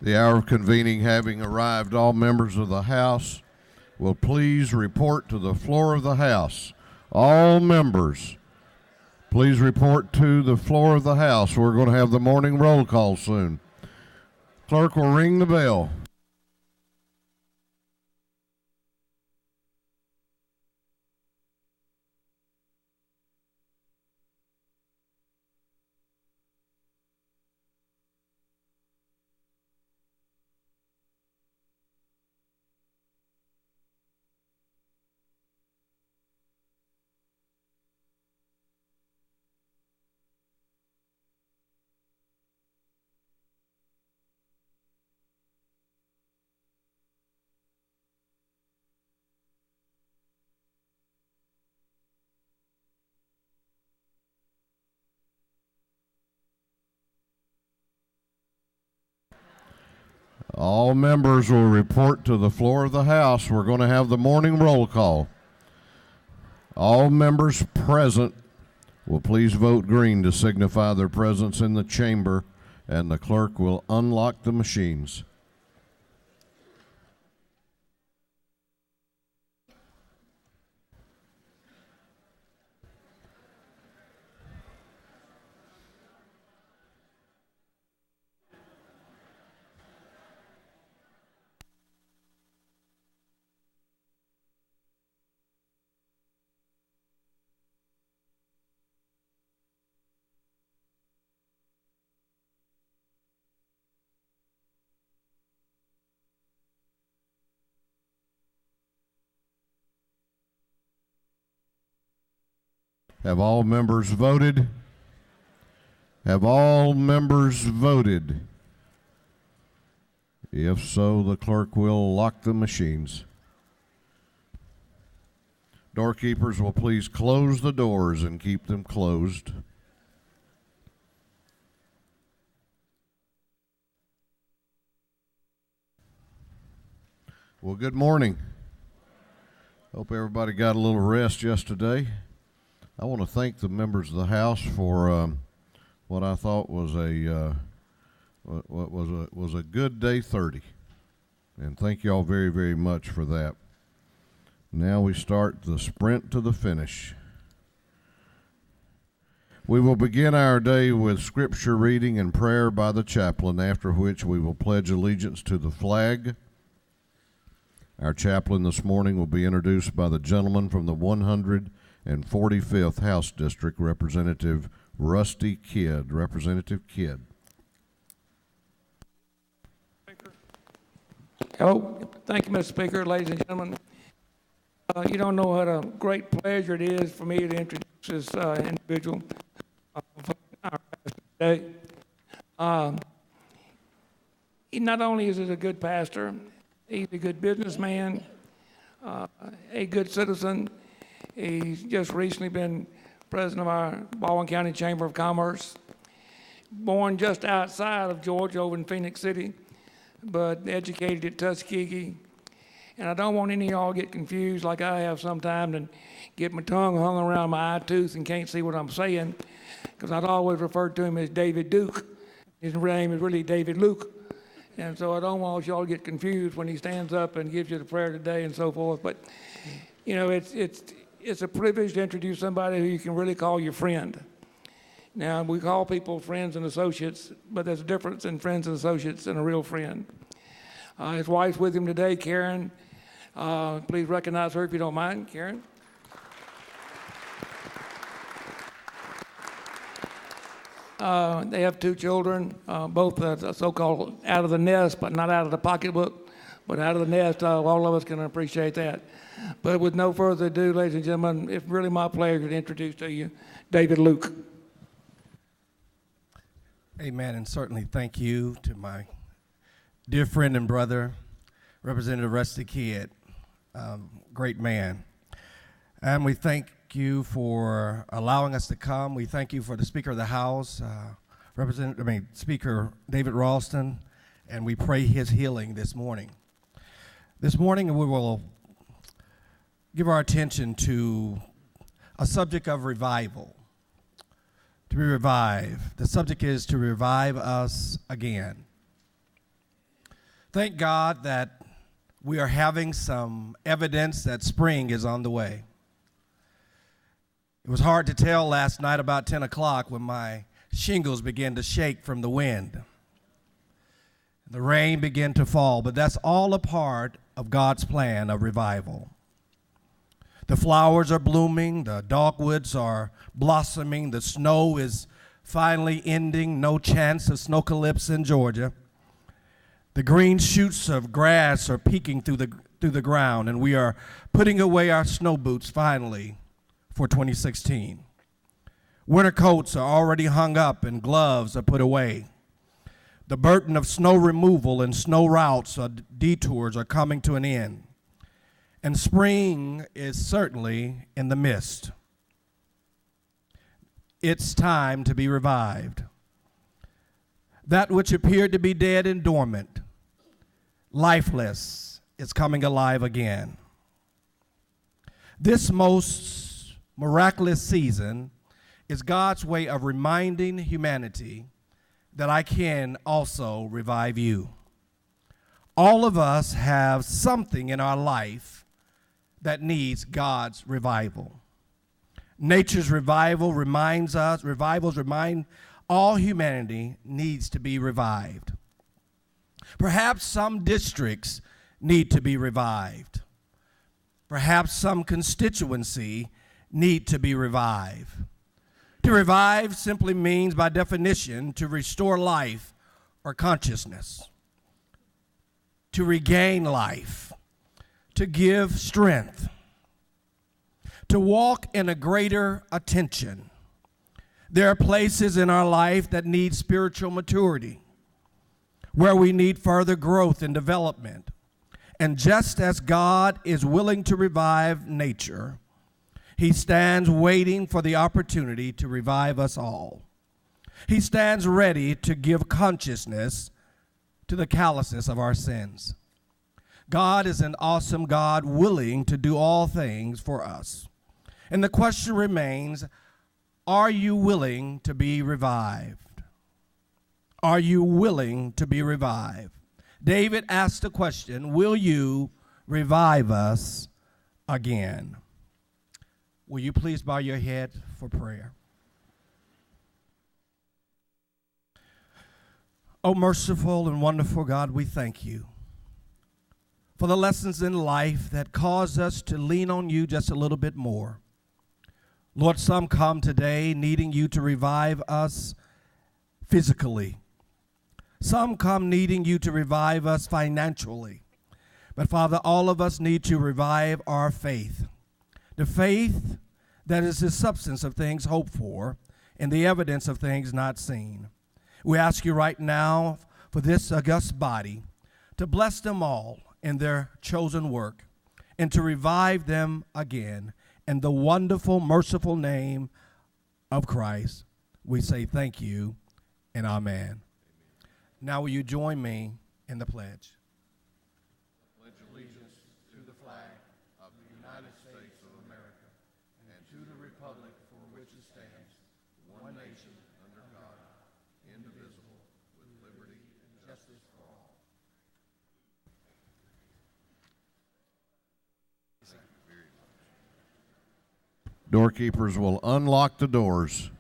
The hour of convening having arrived, all members of the House will please report to the floor of the House. All members, please report to the floor of the House. We're going to have the morning roll call soon. Clerk will ring the bell. All members will report to the floor of the House. We're going to have the morning roll call. All members present will please vote green to signify their presence in the chamber, and the clerk will unlock the machines. Have all members voted? Have all members voted? If so, the clerk will lock the machines. Doorkeepers will please close the doors and keep them closed. Well, good morning. Hope everybody got a little rest yesterday. I want to thank the members of the House for what I thought was a good day 30, and thank you all very, very much for that. Now we start the sprint to the finish. We will begin our day with scripture reading and prayer by the chaplain, after which we will pledge allegiance to the flag. Our chaplain this morning will be introduced by the gentleman from the 145th House District, Representative Rusty Kidd. Representative Kidd. Hello. Thank you, Mr. Speaker, ladies and gentlemen. You don't know what a great pleasure it is for me to introduce this individual for our today. He not only is he a good pastor, he's a good businessman, a good citizen. He's just recently been president of our Baldwin County Chamber of Commerce. Born just outside of Georgia, over in Phoenix City, but educated at Tuskegee. And I don't want any of y'all to get confused like I have sometimes and get my tongue hung around my eye tooth and can't see what I'm saying, because I'd always referred to him as David Duke. His name is really David Luke. And so I don't want y'all to get confused when he stands up and gives you the prayer today and so forth. But, you know, it's a privilege to introduce somebody who you can really call your friend. Now, we call people friends and associates, but there's a difference in friends and associates and a real friend. His wife's with him today, Karen. Please recognize her if you don't mind, Karen. They have two children, both so-called out of the nest, but not out of the pocketbook, but out of the nest. All of us can appreciate that. But with no further ado, ladies and gentlemen, it's really my pleasure to introduce to you David Luke. Amen, and certainly thank you to my dear friend and brother, Representative Rusty Kidd, great man. And we thank you for allowing us to come. We thank you for the Speaker of the House, Speaker David Ralston, and we pray his healing this morning. This morning we will give our attention to a subject of revival. To be revived. The subject is to revive us again. Thank God that we are having some evidence that spring is on the way. It was hard to tell last night about 10 o'clock when my shingles began to shake from the wind. The rain began to fall, but that's all a part of God's plan of revival. The flowers are blooming, the dogwoods are blossoming, the snow is finally ending, no chance of snowcalypse in Georgia. The green shoots of grass are peeking through the ground, and we are putting away our snow boots finally for 2016. Winter coats are already hung up and gloves are put away. The burden of snow removal and snow routes or detours are coming to an end. And spring is certainly in the midst. It's time to be revived. That which appeared to be dead and dormant, lifeless, is coming alive again. This most miraculous season is God's way of reminding humanity that I can also revive you. All of us have something in our life that needs God's revival. Nature's revivals remind all humanity needs to be revived. Perhaps some districts need to be revived. Perhaps some constituency need to be revived. To revive simply means, by definition, to restore life or consciousness, to regain life, to give strength, to walk in a greater attention. There are places in our life that need spiritual maturity, where we need further growth and development. And just as God is willing to revive nature, He stands waiting for the opportunity to revive us all. He stands ready to give consciousness to the callousness of our sins. God is an awesome God, willing to do all things for us. And the question remains, are you willing to be revived? Are you willing to be revived? David asked the question, will you revive us again? Will you please bow your head for prayer? Oh, merciful and wonderful God, we thank you for the lessons in life that cause us to lean on you just a little bit more. Lord, some come today needing you to revive us physically. Some come needing you to revive us financially. But Father, all of us need to revive our faith. The faith that is the substance of things hoped for and the evidence of things not seen. We ask you right now for this august body to bless them all in their chosen work and to revive them again. In the wonderful, merciful name of Christ, we say thank you and amen. Now will you join me in the pledge? Pledge allegiance to the flag of the United States of America and to the republic for which it stands, one nation, under God, indivisible, with liberty and justice for all. Doorkeepers will unlock the doors.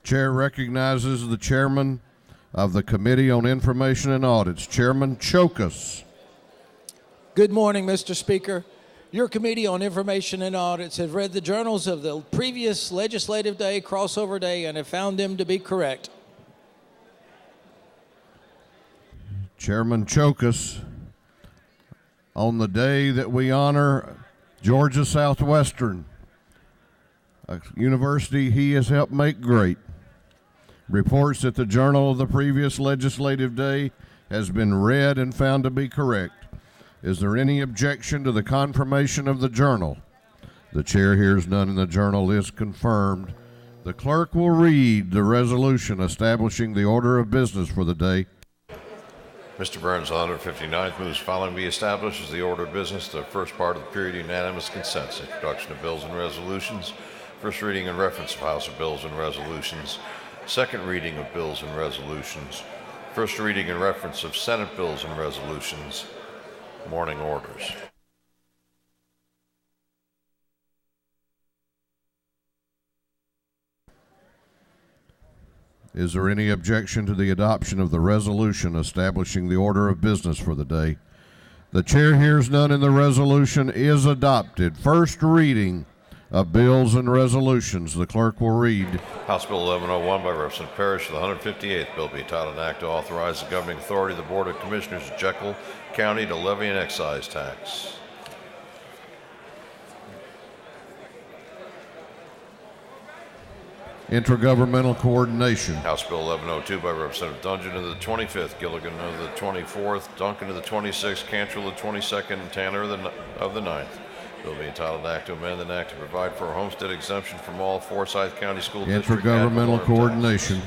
Chair recognizes the chairman of the Committee on Information and Audits, Chairman Chokas. Good morning, Mr. Speaker. Your Committee on Information and Audits have read the journals of the previous legislative day, crossover day, and have found them to be correct. Chairman Chokas, on the day that we honor Georgia Southwestern, a university he has helped make great, reports that the journal of the previous legislative day has been read and found to be correct. Is there any objection to the confirmation of the journal? The chair hears none and the journal is confirmed. The clerk will read the resolution establishing the order of business for the day. Mr. Burns, the 159th moves following be established as the order of business. The first part of the period unanimous consents. Introduction of bills and resolutions. First reading and reference of House of Bills and Resolutions. Second reading of bills and resolutions. First reading and reference of Senate bills and resolutions. Morning orders. Is there any objection to the adoption of the resolution establishing the order of business for the day? The chair hears none and the resolution is adopted. First reading of bills and resolutions. The clerk will read. House Bill 1101 by Representative Parrish, the 158th bill be entitled an act to authorize the governing authority of the Board of Commissioners of Jekyll County to levy an excise tax. Intergovernmental coordination. House Bill 1102 by Representative Dungeon of the 25th, Gilligan of the 24th, Duncan of the 26th, Cantrell of the 22nd, and Tanner of the 9th. Bill be entitled an act to amend an act to provide for a homestead exemption from all Forsyth County School District. Intergovernmental coordination.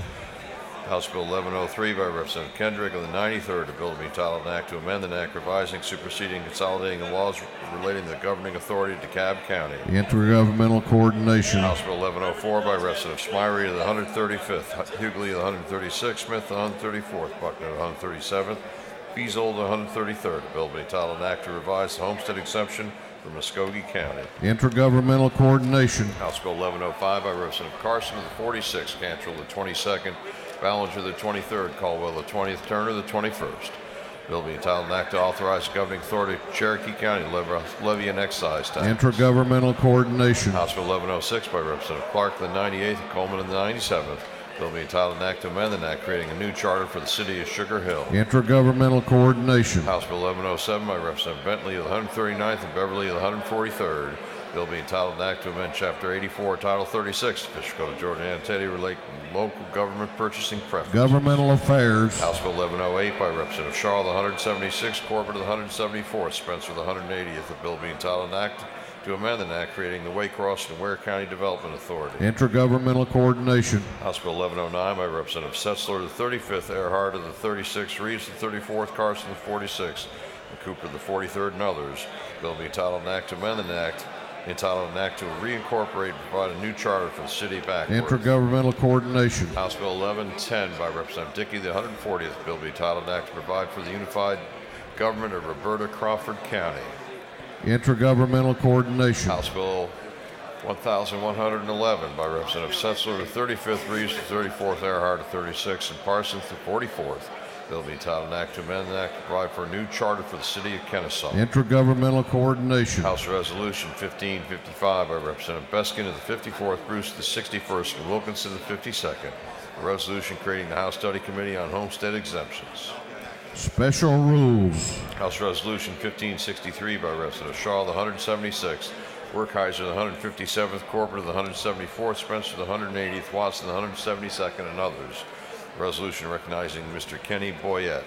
House Bill 1103 by Representative Kendrick of the 93rd. A bill to be entitled an act to amend an act revising, superseding, consolidating the laws relating to the governing authority of DeKalb County. Intergovernmental coordination. House Bill 1104 by Representative Smyrie of the 135th, Hughley of the 136th, Smith of the 134th, Buckner of the 137th, Feasel of the 133rd. A bill to be entitled an act to revise the homestead exemption for Muskogee County. Intergovernmental coordination. House Bill 1105 by Representative Carson of the 46th, Cantrell of the 22nd, Ballinger the 23rd, Caldwell the 20th, Turner the 21st. Bill be entitled an act to authorize the governing authority of Cherokee County to levy an excise tax. Intergovernmental coordination. House Bill 1106 by Representative Clark of the 98th and Coleman of the 97th. Bill be entitled an act to amend an act creating a new charter for the city of Sugar Hill. Intergovernmental coordination. House Bill 1107 by Representative Bentley of the 139th and Beverly of the 143rd. Bill be entitled an act to amend Chapter 84, Title 36, Official Code of Georgia Annotated relating local government purchasing preference. Governmental affairs. House Bill 1108 by Representative Shaw of the 176th, Corbett of the 174th, Spencer of the 180th. The bill be entitled an act to amend an act creating the Waycross and Ware County Development Authority. Intergovernmental coordination. House Bill 1109 by Representative Setzler of the 35th, Earhart of the 36th, Reeves of the 34th, Carson of the 46th, and Cooper of the 43rd, and others. Bill be entitled an act to amend an act entitled an act to reincorporate and provide a new charter for the city of Backworth. Intergovernmental coordination. House Bill 1110 by Representative Dickey, the 140th. Bill be entitled an act to provide for the unified government of Roberta Crawford County. Intergovernmental coordination. House Bill 1111 by Representative Setzler, the 35th, Reeves, the 34th, Earhart, the 36th, and Parsons, the 44th. Bill be entitled an act to amend an act to provide for a new charter for the city of Kennesaw. Intergovernmental coordination. House Resolution 1555 by Representative Beskin of the 54th, Bruce the 61st, and Wilkinson the 52nd. A resolution creating the House Study Committee on Homestead Exemptions. Special rules. House Resolution 1563 by Representative Shaw, the 176th, Werkheiser, the 157th, Corbett of the 174th, Spencer, the 180th, Watson, the 172nd, and others. Resolution recognizing Mr. Kenny Boyette.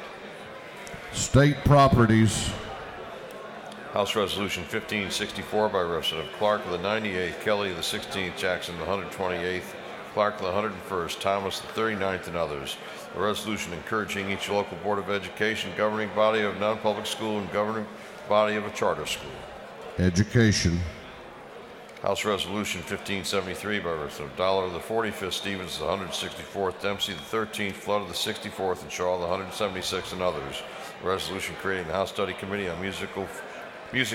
State properties. House Resolution 1564 by Representative Clark of the 98th, Kelly of the 16th, Jackson the 128th, Clark of the 101st, Thomas the 39th, and others. A resolution encouraging each local Board of Education, governing body of non-public school, and governing body of a charter school. Education. House Resolution 1573 by Representative Dollar of the 45th, Stevens the 164th, Dempsey the 13th, Flood of the 64th, and Shaw the 176th, and others. A resolution creating the House Study Committee on Music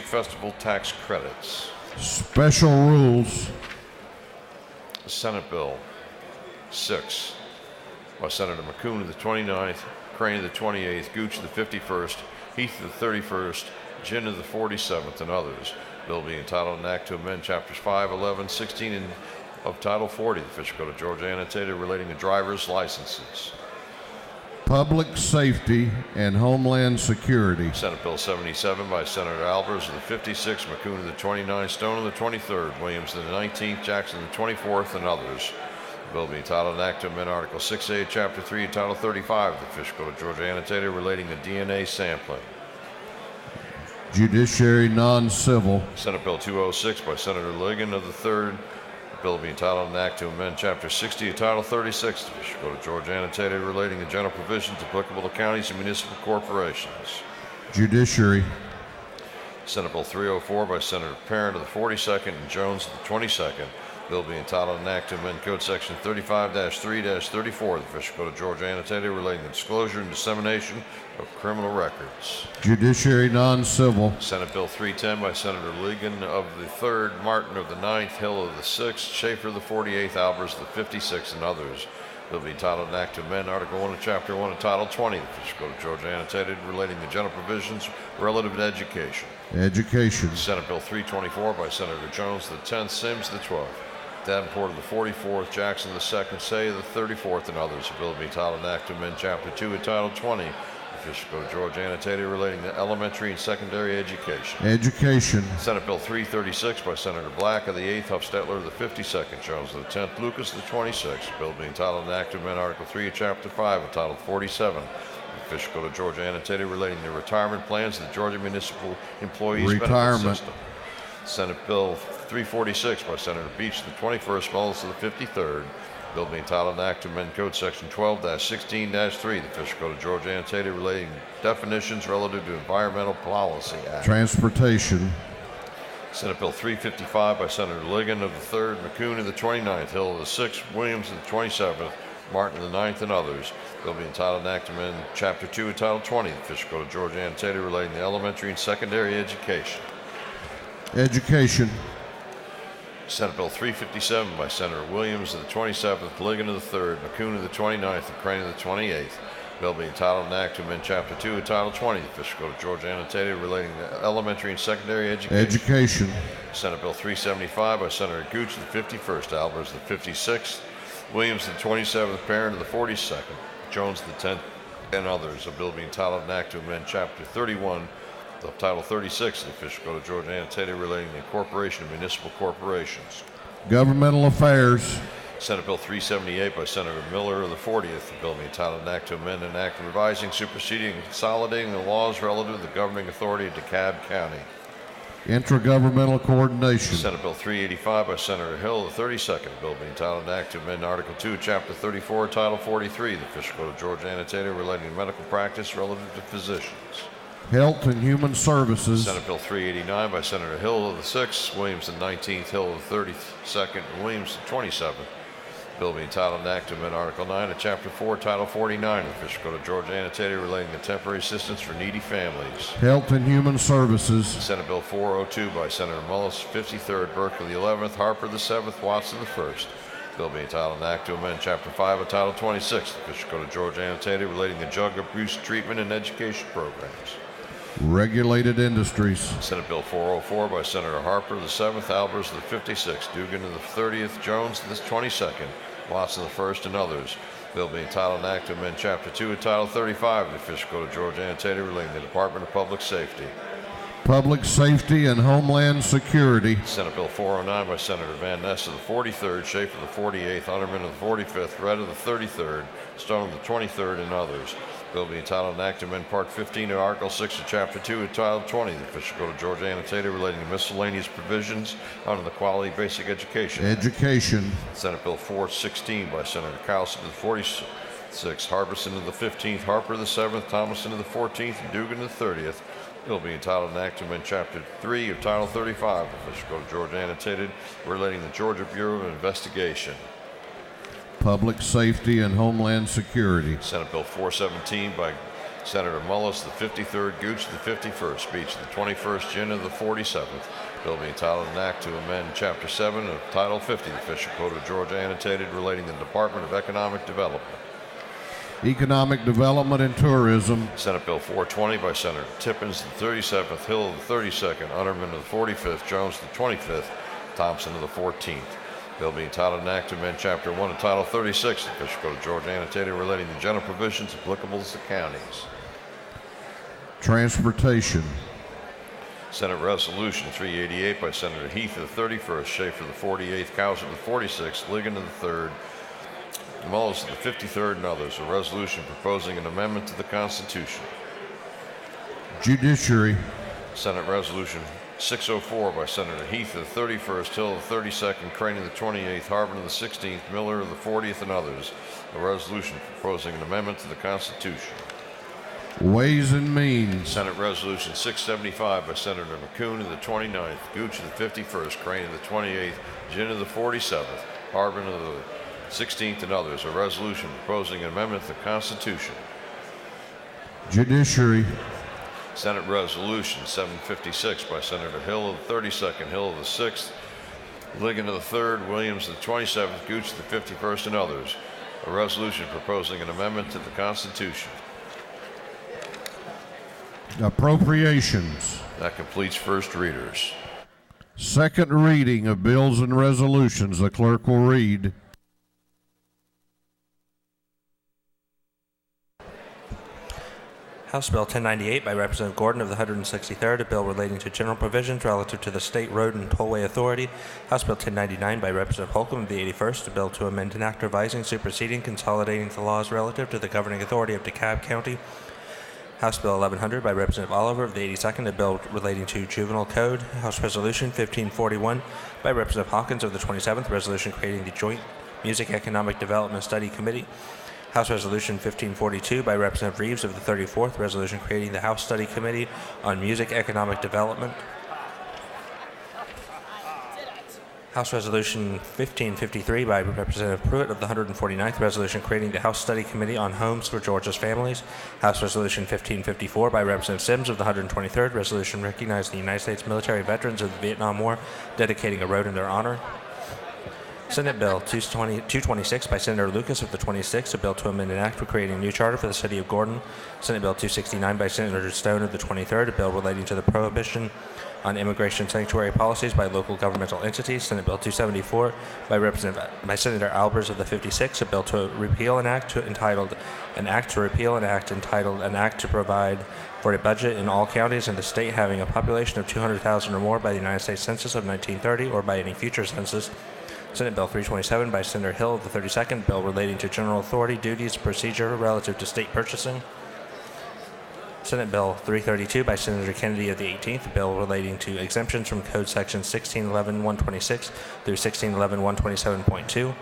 Festival Tax Credits. Special rules. Senate Bill 6 by Senator McCoon of the 29th, Crane of the 28th, Gooch of the 51st, Heath of the 31st, Ginn of the 47th, and others. Bill being entitled an act to amend chapters 5, 11, 16 of Title 40 of the Official Code of Georgia annotated relating to driver's licenses. Public Safety and Homeland Security. Senate Bill 77 by Senator Albers of the 56th, McCoon of the 29th, Stone of the 23rd, Williams of the 19th, Jackson of the 24th, and others. The bill being entitled an act to amend Article 6A, Chapter 3 of Title 35 of the Official Code of Georgia annotated relating to DNA sampling. Judiciary Non-Civil. Senate Bill 206 by Senator Ligon of the 3rd. The bill being entitled an act to amend Chapter 60 of Title 36 of the Official Code of Georgia annotated relating to general provisions applicable to counties and municipal corporations. Judiciary. Senate Bill 304 by Senator Parent of the 42nd and Jones of the 22nd. Bill being entitled an act to amend Code Section 35-3-34 of the Official Code of Georgia annotated relating to disclosure and dissemination of criminal records. Judiciary Non-Civil. Senate Bill 310 by Senator Ligon of the 3rd, Martin of the 9th, Hill of the 6th, Schaefer of the 48th, Albers of the 56th, and others. Bill being entitled an act to amend Article 1 of Chapter 1 of Title 20 of the Official Code of Georgia annotated relating to general provisions relative to education. Education. Senate Bill 324 by Senator Jones of the 10th, Sims of the 12th, Davenport of the 44th, Jackson of the 2nd, Say of the 34th, and others. A bill being entitled an act to amend Chapter 2 of Title 20 of the Official Code of Georgia annotated relating to elementary and secondary education. Education. Senate Bill 336 by Senator Black of the 8th, Huffstetler of the 52nd, Jones of the 10th, Lucas of the 26th. A bill being entitled an act to amend Article 3 of Chapter 5 of Title 47 of the Official Code of Georgia annotated relating to retirement plans of the Georgia Municipal Employees Benefit System. Senate Bill 346 by Senator Beach of the 21st, Mullis of the 53rd. Bill being entitled an act to amend Code Section 12-16-3 of the Official Code of Georgia annotated relating to definitions relative to Environmental Policy Act. Transportation. Senate Bill 355 by Senator Ligon of the 3rd, McCoon of the 29th, Hill of the 6th, Williams of the 27th, Martin of the 9th, and others. Bill being entitled an act to amend Chapter 2 of Title 20 of the Official Code of Georgia annotated relating to elementary and secondary education. Education. Senate Bill 357 by Senator Williams of the 27th, Ligon of the 3rd, McCoon of the 29th, and Crane of the 28th. Bill being entitled an act to amend Chapter 2 of Title 20 of the Official Code of Georgia annotated relating to elementary and secondary education. Education. Senate Bill 375 by Senator Gooch of the 51st, Albers of the 56th, Williams of the 27th, Parent of the 42nd, Jones of the 10th, and others. A bill being entitled an act to amend Chapter 31 of Title 36 of the Official Code of Georgia annotated relating to the incorporation of municipal corporations. Governmental Affairs. Senate Bill 378 by Senator Miller of the 40th. The bill being entitled an act to amend an act revising, superseding, and consolidating the laws relative to the governing authority of DeKalb County. Intergovernmental Coordination. Senate Bill 385 by Senator Hill of the 32nd. The bill being entitled an act to amend Article 2, Chapter 34, Title 43 of the Official Code of Georgia annotated relating to medical practice relative to physicians. Health and Human Services. Senate Bill 389 by Senator Hill of the 6th, Williams the 19th, Hill of the 32nd, and Williams the 27th. Bill being entitled an act to amend Article 9 of Chapter 4, Title 49 of the Official Code of Georgia annotated relating to temporary assistance for needy families. Health and Human Services. Senate Bill 402 by Senator Mullis, 53rd, Burke of the 11th, Harper the 7th, Watson the 1st. Bill being entitled an act to amend Chapter 5 of Title 26 of the Official Code of Georgia annotated relating to drug abuse treatment and education programs. Regulated Industries. Senate Bill 404 by Senator Harper the 7th, Albers of the 56th, Dugan of the 30th, Jones of the 22nd, Watson the 1st, and others. Bill being entitled an act to amend Chapter 2 of Title 35 of the Official Code of Georgia annotated relating to the Department of Public Safety. Public Safety and Homeland Security. Senate Bill 409 by Senator Van Ness of the 43rd, Schaefer of the 48th, Underman of the 45th, Red of the 33rd, Stone of the 23rd, and others. Bill being entitled an act to amend Part 15 of Article 6 of Chapter 2 of Title 20 of the Official Code of Georgia annotated relating to miscellaneous provisions under the Quality Basic Education Act. Education. Senate Bill 416 by Senator Cowson of the 46th, Harbison of the 15th, Harper of the 7th, Thomason of the 14th, and Dugan of the 30th. Bill being entitled an act to amend Chapter 3 of Title 35 of the Official Code of Georgia annotated relating to the Georgia Bureau of Investigation. Public Safety and Homeland Security. Senate Bill 417 by Senator Mullis, the 53rd, Gooch, the 51st, Beach, the 21st, Ginn of the 47th. Bill being titled an act to amend Chapter 7 of Title 50, the Official Code of Georgia, annotated, relating to the Department of Economic Development. Economic Development and Tourism. Senate Bill 420 by Senator Tippins, the 37th, Hill of the 32nd, Utterman of the 45th, Jones of the 25th, Thompson of the 14th. Bill being titled an act to amend Chapter 1 of Title 36 of the Official Code of Georgia, annotated, relating to general provisions applicable to counties. Transportation. Senate Resolution 388 by Senator Heath of the 31st, Schaefer of the 48th, Cowser of the 46th, Ligon of the 3rd, Mullis of the 53rd, and others. A resolution proposing an amendment to the Constitution. Judiciary. Senate Resolution 604 by Senator Heath of the 31st, Hill of the 32nd, Crane of the 28th, Harbin of the 16th, Miller of the 40th, and others. A resolution proposing an amendment to the Constitution. Ways and Means. Senate Resolution 675 by Senator McCoon of the 29th, Gooch of the 51st, Crane of the 28th, Ginn of the 47th, Harbin of the 16th, and others. A resolution proposing an amendment to the Constitution. Judiciary. Senate Resolution 756 by Senator Hill of the 32nd, Hill of the 6th, Ligon of the 3rd, Williams of the 27th, Gooch of the 51st, and others. A resolution proposing an amendment to the Constitution. Appropriations. That completes first readers. Second reading of bills and resolutions. The clerk will read. House Bill 1098 by Representative Gordon of the 163rd, a bill relating to general provisions relative to the State Road and Tollway Authority. House Bill 1099 by Representative Holcomb of the 81st, a bill to amend an act revising, superseding, consolidating the laws relative to the governing authority of DeKalb County. House Bill 1100 by Representative Oliver of the 82nd, a bill relating to juvenile code. House Resolution 1541 by Representative Hawkins of the 27th, a resolution creating the Joint Music Economic Development Study Committee. House Resolution 1542 by Representative Reeves of the 34th, a resolution creating the House Study Committee on Music Economic Development. House Resolution 1553 by Representative Pruitt of the 149th, resolution creating the House Study Committee on Homes for Georgia's Families. House Resolution 1554 by Representative Sims of the 123rd, resolution recognizing the United States military veterans of the Vietnam War, dedicating a road in their honor. Senate Bill 226 by Senator Lucas of the 26th, a bill to amend an act for creating a new charter for the city of Gordon. Senate Bill 269 by Senator Stone of the 23rd, a bill relating to the prohibition on immigration sanctuary policies by local governmental entities. Senate Bill 274 by Senator Albers of the 56th, a bill to repeal an act entitled An Act to Repeal an Act entitled An Act to Provide for a Budget in all counties in the state having a population of 200,000 or more by the United States Census of 1930 or by any future census. Senate Bill 327 by Senator Hill of the 32nd, bill relating to general authority, duties, procedure relative to state purchasing. Senate Bill 332 by Senator Kennedy of the 18th, a bill relating to exemptions from Code Sections 1611-126 through 1611-127.2.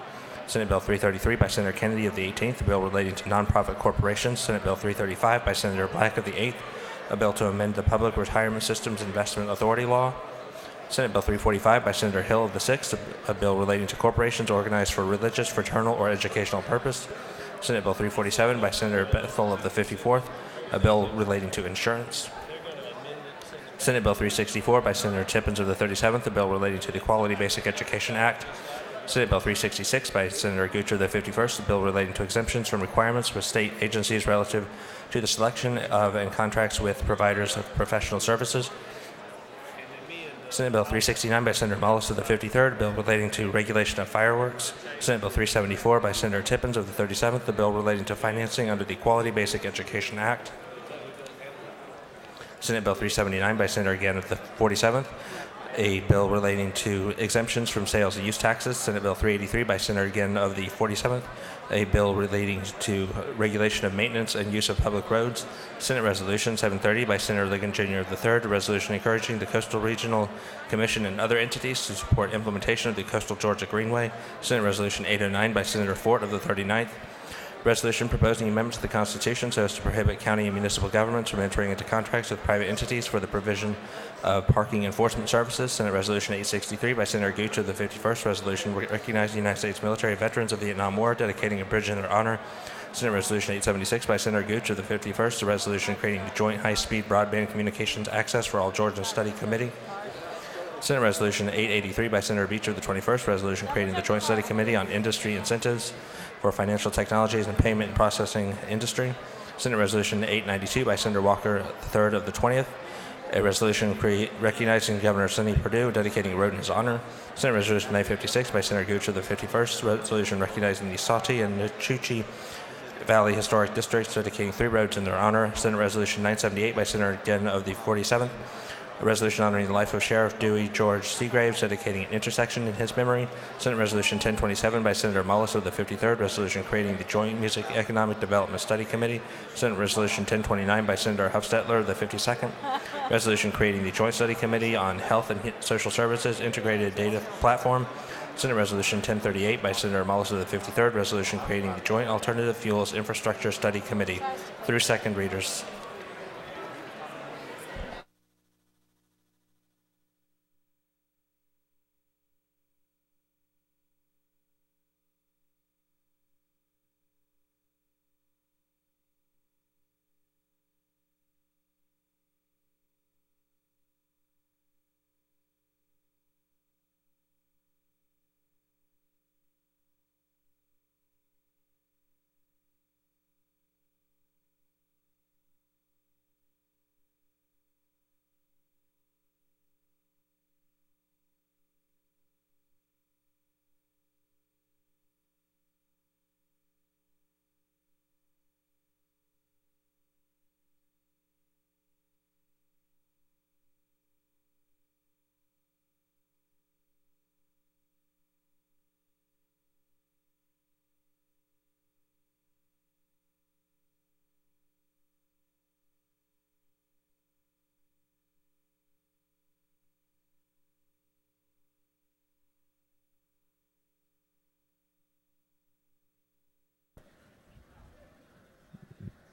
Senate Bill 333 by Senator Kennedy of the 18th, a bill relating to nonprofit corporations. Senate Bill 335 by Senator Black of the 8th, a bill to amend the Public Retirement Systems Investment Authority Law. Senate Bill 345 by Senator Hill of the 6th, a bill relating to corporations organized for religious, fraternal, or educational purpose. Senate Bill 347 by Senator Bethel of the 54th, a bill relating to insurance. Senate Bill 364 by Senator Tippins of the 37th, a bill relating to the Quality Basic Education Act. Senate Bill 366 by Senator Gooch of the 51st, a bill relating to exemptions from requirements with state agencies relative to the selection of and contracts with providers of professional services. Senate Bill 369 by Senator Mullis of the 53rd, a bill relating to regulation of fireworks. Senate Bill 374 by Senator Tippins of the 37th, a bill relating to financing under the Quality Basic Education Act. Senate Bill 379 by Senator Gann of the 47th, a bill relating to exemptions from sales and use taxes. Senate Bill 383 by Senator Gann of the 47th, a bill relating to regulation of maintenance and use of public roads. Senate Resolution 730 by Senator Ligon Jr. of the 3rd, a resolution encouraging the Coastal Regional Commission and other entities to support implementation of the Coastal Georgia Greenway. Senate Resolution 809 by Senator Fort of the 39th, resolution proposing amendments to the Constitution so as to prohibit county and municipal governments from entering into contracts with private entities for the provision of parking enforcement services. Senate Resolution 863 by Senator Gooch of the 51st, resolution recognizing the United States military veterans of the Vietnam War, dedicating a bridge in their honor. Senate Resolution 876 by Senator Gooch of the 51st, a resolution creating the Joint High-Speed Broadband Communications Access for All Georgian Study Committee. Senate Resolution 883 by Senator Beecher, the 21st resolution creating the Joint Study Committee on Industry Incentives for Financial Technologies and Payment and Processing Industry. Senate Resolution 892 by Senator Walker, the 3rd of the 20th, a resolution recognizing Governor Sonny Perdue, dedicating a road in his honor. Senate Resolution 956 by Senator Gooch of the 51st, resolution recognizing the Sauti and Nachuchi Valley Historic Districts, dedicating 3 roads in their honor. Senate Resolution 978 by Senator Genn of the 47th, a resolution honoring the life of Sheriff Dewey George Seagraves, dedicating an intersection in his memory. Senate Resolution 1027 by Senator Mullis of the 53rd, resolution creating the Joint Music Economic Development Study Committee. Senate Resolution 1029 by Senator Hufstetler of the 52nd, resolution creating the Joint Study Committee on Health and Social Services Integrated Data Platform. Senate Resolution 1038 by Senator Mullis of the 53rd, resolution creating the Joint Alternative Fuels Infrastructure Study Committee. Through second readers.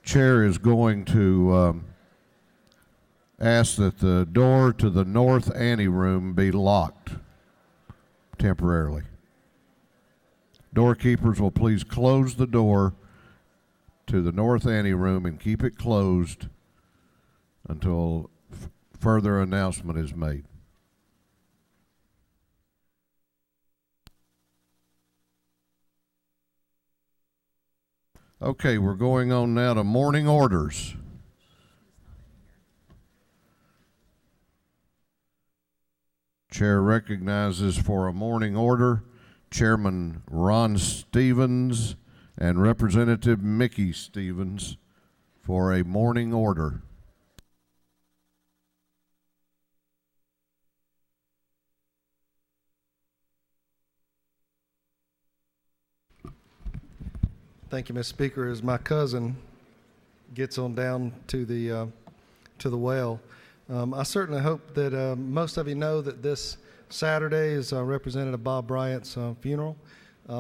Chair is going to ask that the door to the north anteroom be locked temporarily. Doorkeepers will please close the door to the north anteroom and keep it closed until further announcement is made. Okay, we're going on now to morning orders. Chair recognizes for a morning order Chairman Ron Stevens and Representative Mickey Stevens for a morning order. Thank you, Mr. Speaker. As my cousin gets on down to the well, I certainly hope that most of you know that this Saturday is Representative Bob Bryant's funeral.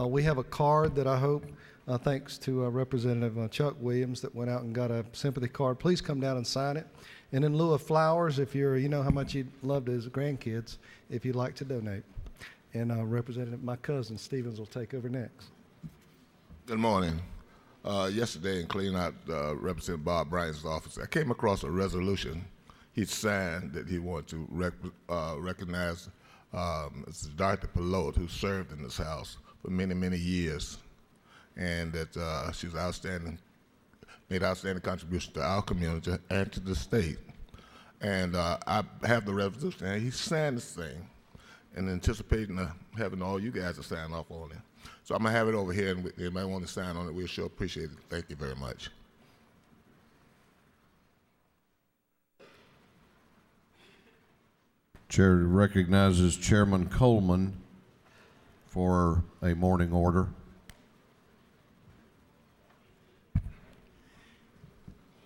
We have a card that I hope, thanks to Representative Chuck Williams, that went out and got a sympathy card. Please come down and sign it. And in lieu of flowers, if you're, you know how much you'd love his grandkids, if you'd like to donate. And Representative, my cousin Stevens will take over next. Good morning. Yesterday in cleaning out Representative Bob Bryant's office, I came across a resolution he signed that he wanted to recognize Dr. Pelote, who served in this house for many, many years, and that she was outstanding, made outstanding contributions to our community and to the state. And I have the resolution, and he signed this thing, and anticipating having all you guys to sign off on it. So I'm going to have it over here, and if anybody want to sign on it, we'll sure appreciate it. Thank you very much. Chair recognizes Chairman Coleman for a morning order.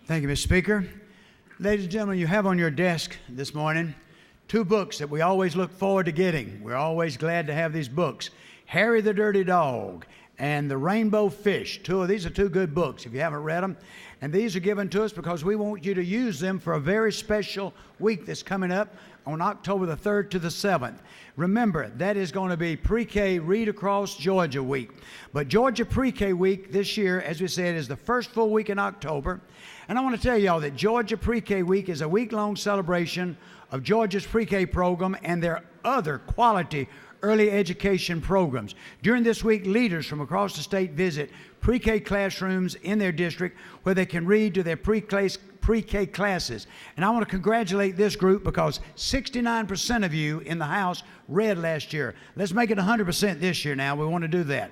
Thank you, Mr. Speaker. Ladies and gentlemen, you have on your desk this morning 2 books that we always look forward to getting. We're always glad to have these books. Harry the Dirty Dog and The Rainbow Fish. These are two good books if you haven't read them. And these are given to us because we want you to use them for a very special week that's coming up on October the 3rd to the 7th. Remember, that is going to be Pre-K Read Across Georgia Week. But Georgia Pre-K Week this year, as we said, is the first full week in October. And I want to tell y'all that Georgia Pre-K Week is a week-long celebration of Georgia's pre-K program and their other quality early education programs. During this week, leaders from across the state visit pre-K classrooms in their district where they can read to their pre-K classes. And I want to congratulate this group because 69% of you in the House read last year. Let's make it 100% this year now. We want to do that.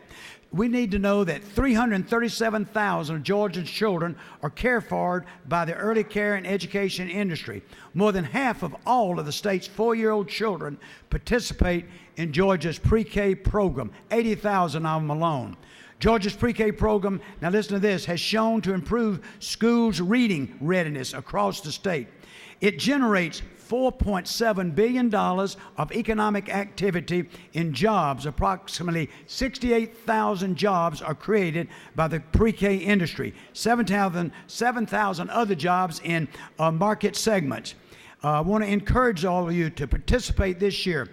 We need to know that 337,000 of Georgia's children are cared for by the early care and education industry. More than half of all of the state's 4-year-old children participate in Georgia's pre-K program, 80,000 of them alone. Georgia's pre-K program, now listen to this, has shown to improve schools' reading readiness across the state. It generates $4.7 billion of economic activity in jobs. Approximately 68,000 jobs are created by the pre-K industry, 7,000 other jobs in market segments. I want to encourage all of you to participate this year.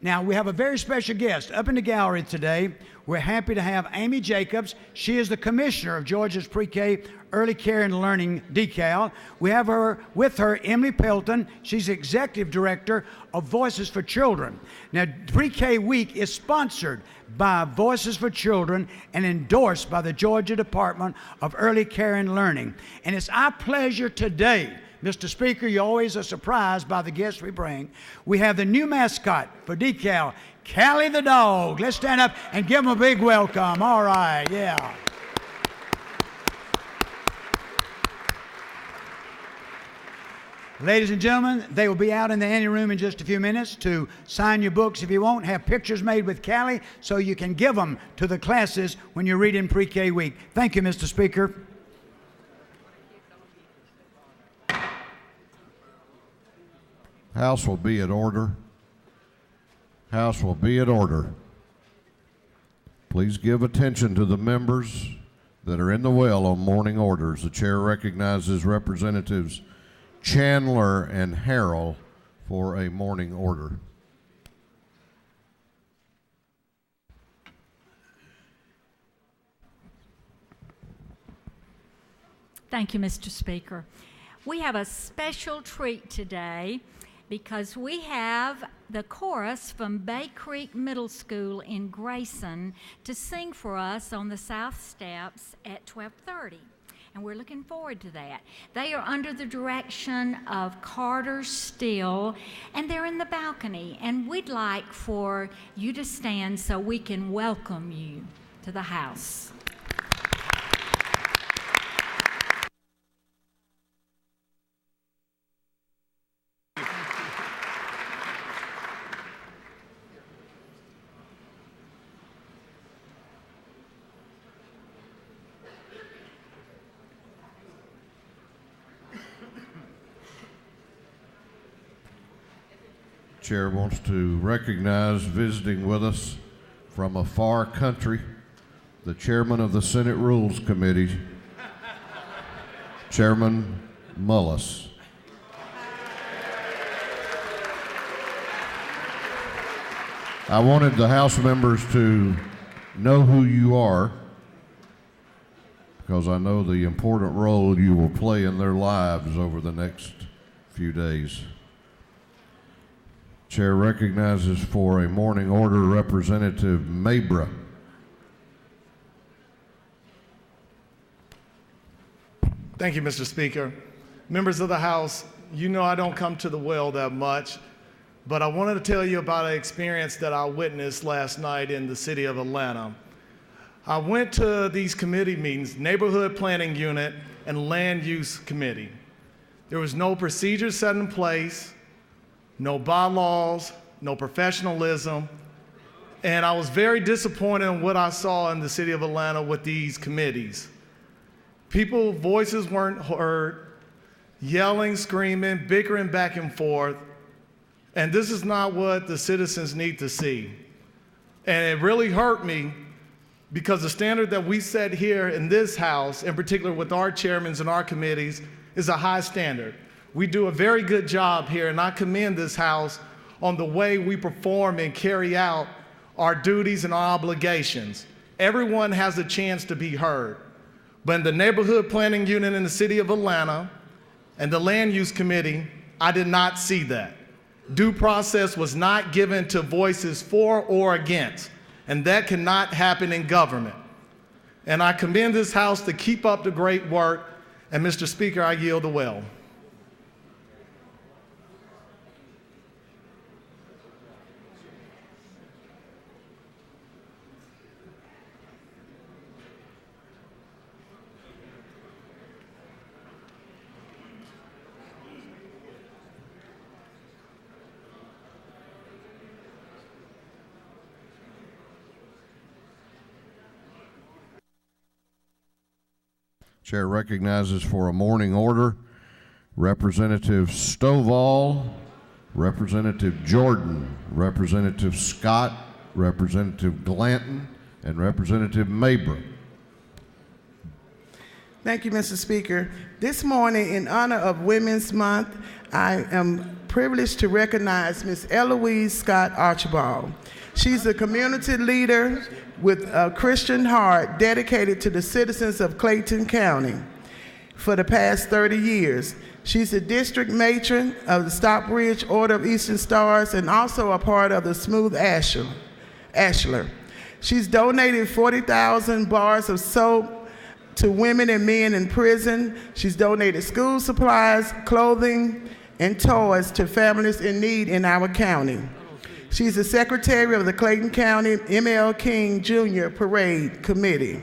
Now, we have a very special guest up in the gallery today. We're happy to have Amy Jacobs. She is the commissioner of Georgia's Pre-K Early Care and Learning decal. We have with her Emily Pelton. She's executive director of Voices for Children. Now, Pre-K Week is sponsored by Voices for Children and endorsed by the Georgia Department of Early Care and Learning. And it's our pleasure today, Mr. Speaker, you always are surprised by the guests we bring. We have the new mascot for decal, Callie the dog. Let's stand up and give him a big welcome. All right, yeah. Ladies and gentlemen, they will be out in the anteroom in just a few minutes to sign your books if you want. Have pictures made with Callie so you can give them to the classes when you're reading Pre-K Week. Thank you, Mr. Speaker. House will be in order. House will be in order. Please give attention to the members that are in the well on morning orders. The chair recognizes Representatives Chandler and Harrell for a morning order. Thank you, Mr. Speaker. We have a special treat today because we have the chorus from Bay Creek Middle School in Grayson to sing for us on the South Steps at 12:30. And we're looking forward to that. They are under the direction of Carter Steele, and they're in the balcony. And we'd like for you to stand so we can welcome you to the house. Chair wants to recognize visiting with us from a far country, the chairman of the Senate Rules Committee, Chairman Mullis. I wanted the House members to know who you are because I know the important role you will play in their lives over the next few days. Chair recognizes for a morning order Representative Mabra. Thank you, Mr. Speaker. Members of the House, you know I don't come to the well that much, but I wanted to tell you about an experience that I witnessed last night in the city of Atlanta. I went to these committee meetings, Neighborhood Planning Unit and Land Use Committee. There was no procedure set in place, no bylaws, no professionalism, and I was very disappointed in what I saw in the city of Atlanta with these committees. People's voices weren't heard, yelling, screaming, bickering back and forth, and this is not what the citizens need to see. And it really hurt me because the standard that we set here in this House, in particular with our chairmen and our committees, is a high standard. We do a very good job here, and I commend this House on the way we perform and carry out our duties and our obligations. Everyone has a chance to be heard. But in the Neighborhood Planning Unit in the City of Atlanta and the Land Use Committee, I did not see that. Due process was not given to voices for or against, and that cannot happen in government. And I commend this House to keep up the great work, and Mr. Speaker, I yield the well. Chair recognizes for a morning order Representative Stovall, Representative Jordan, Representative Scott, Representative Glanton, and Representative Mabry. Thank you, Mr. Speaker. This morning, in honor of Women's Month, I am privileged to recognize Ms. Eloise Scott Archibald. She's a community leader with a Christian heart dedicated to the citizens of Clayton County for the past 30 years. She's a district matron of the Stockbridge Order of Eastern Stars and also a part of the Smooth Ashlar. She's donated 40,000 bars of soap to women and men in prison. She's donated school supplies, clothing, and toys to families in need in our county. She's the secretary of the Clayton County M.L. King Jr. Parade Committee.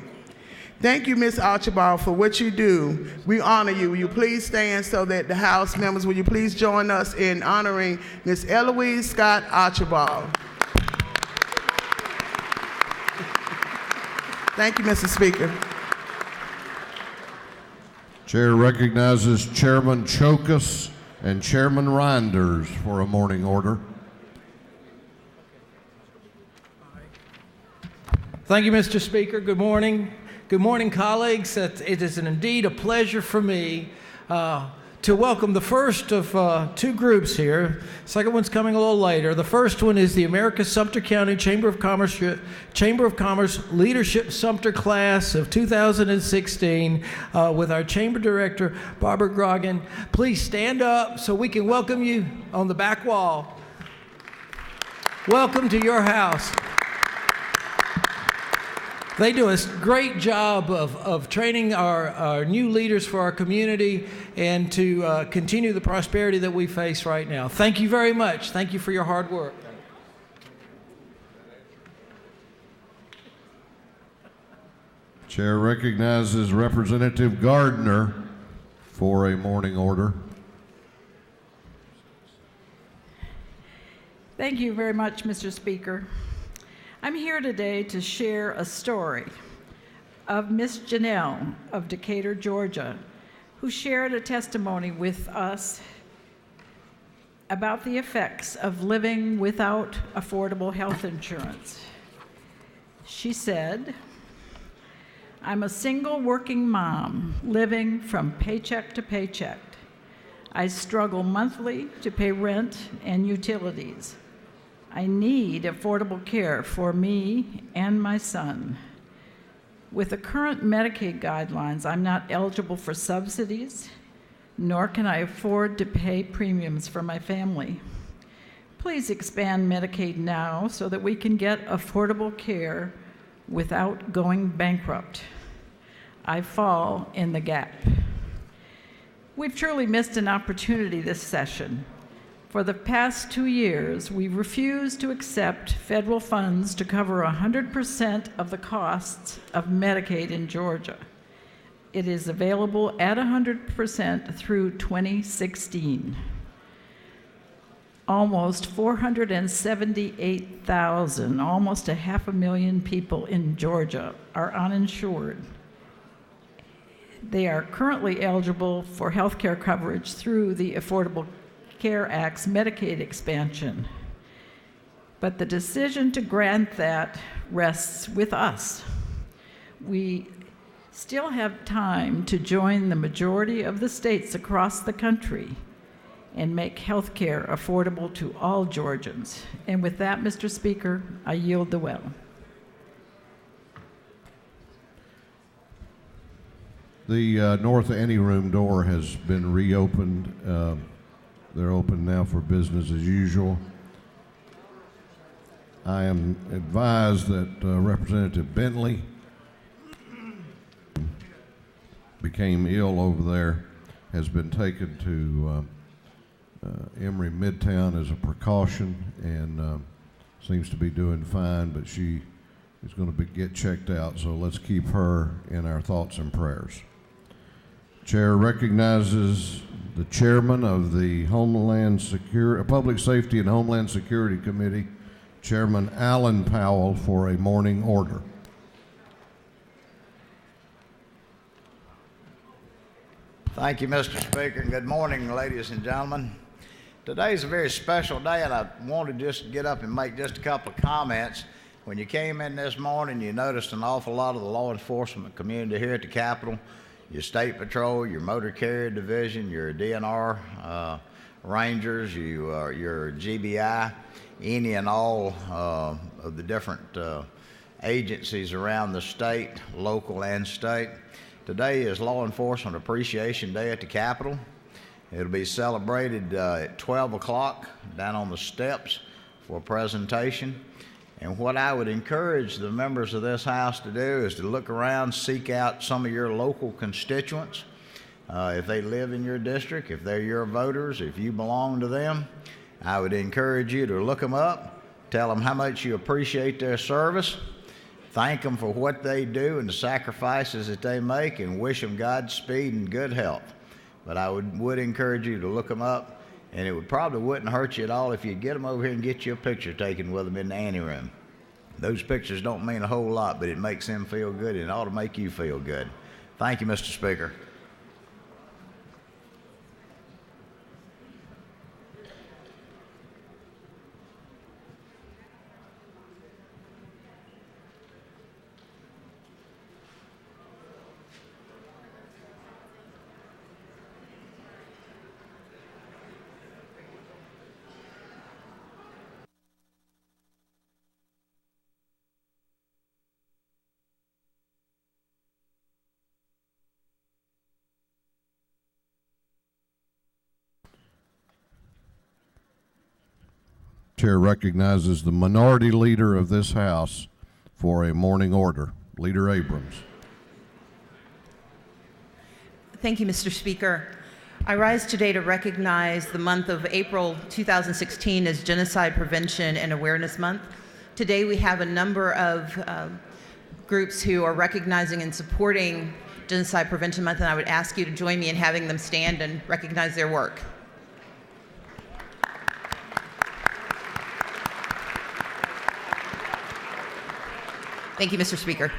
Thank you, Ms. Archibald, for what you do. We honor you. Will you please stand so that the House members, will you please join us in honoring Ms. Eloise Scott Archibald. Thank you, Mr. Speaker. Chair recognizes Chairman Chokas and Chairman Reinders for a morning order. Thank you, Mr. Speaker. Good morning. Good morning, colleagues. It is indeed a pleasure for me to welcome the first of two groups here. Second one's coming a little later. The first one is the America's Sumter County Chamber of Commerce Leadership Sumter Class of 2016 with our Chamber Director, Barbara Grogan. Please stand up so we can welcome you on the back wall. Welcome to your house. They do a great job of training our new leaders for our community and to continue the prosperity that we face right now. Thank you very much. Thank you for your hard work. Chair recognizes Representative Gardner for a morning order. Thank you very much, Mr. Speaker. I'm here today to share a story of Miss Janelle of Decatur, Georgia, who shared a testimony with us about the effects of living without affordable health insurance. She said, "I'm a single working mom living from paycheck to paycheck. I struggle monthly to pay rent and utilities. I need affordable care for me and my son. With the current Medicaid guidelines, I'm not eligible for subsidies, nor can I afford to pay premiums for my family. Please expand Medicaid now so that we can get affordable care without going bankrupt. I fall in the gap." We've truly missed an opportunity this session. For the past 2 years, we refused to accept federal funds to cover 100% of the costs of Medicaid in Georgia. It is available at 100% through 2016. Almost 478,000, almost 500,000 people in Georgia are uninsured. They are currently eligible for health care coverage through the Affordable Care Act's Medicaid expansion. But the decision to grant that rests with us. we still have time to join the majority of the states across the country and make health care affordable to all Georgians. And with that, Mr. Speaker, I yield the well. The North Anteroom door has been reopened. They're open now for business as usual. I am advised that Representative Bentley became ill over there, has been taken to Emory Midtown as a precaution, and seems to be doing fine, but she is going to get checked out, so let's keep her in our thoughts and prayers. Chair recognizes the chairman of the Public Safety and Homeland Security Committee, Chairman Alan Powell, for a morning order. Thank you, Mr. Speaker, and good morning, ladies and gentlemen. Today is a very special day, and I wanted to just get up and make just a couple of comments. When you came in this morning, you noticed an awful lot of the law enforcement community here at the Capitol, your State Patrol, your Motor Carrier Division, your DNR Rangers, your GBI, any and all of the different agencies around the state, local and state. Today is Law Enforcement Appreciation Day at the Capitol. It'll be celebrated at 12 o'clock down on the steps for a presentation. And what I would encourage the members of this House to do is to look around, seek out some of your local constituents. If they live in your district, if they're your voters, if you belong to them, I would encourage you to look them up, tell them how much you appreciate their service, thank them for what they do and the sacrifices that they make, and wish them Godspeed and good health. But I would encourage you to look them up, and it probably wouldn't hurt you at all if you get them over here and get you a picture taken with them in the anteroom. Those pictures don't mean a whole lot, but it makes them feel good, and it ought to make you feel good. Thank you, Mr. Speaker. Chair recognizes the minority leader of this House for a morning order. Leader Abrams. Thank you, Mr. Speaker. I rise today to recognize the month of April 2016 as Genocide Prevention and Awareness Month. Today we have a number of groups who are recognizing and supporting Genocide Prevention Month, and I would ask you to join me in having them stand and recognize their work. Thank you, Mr. Speaker.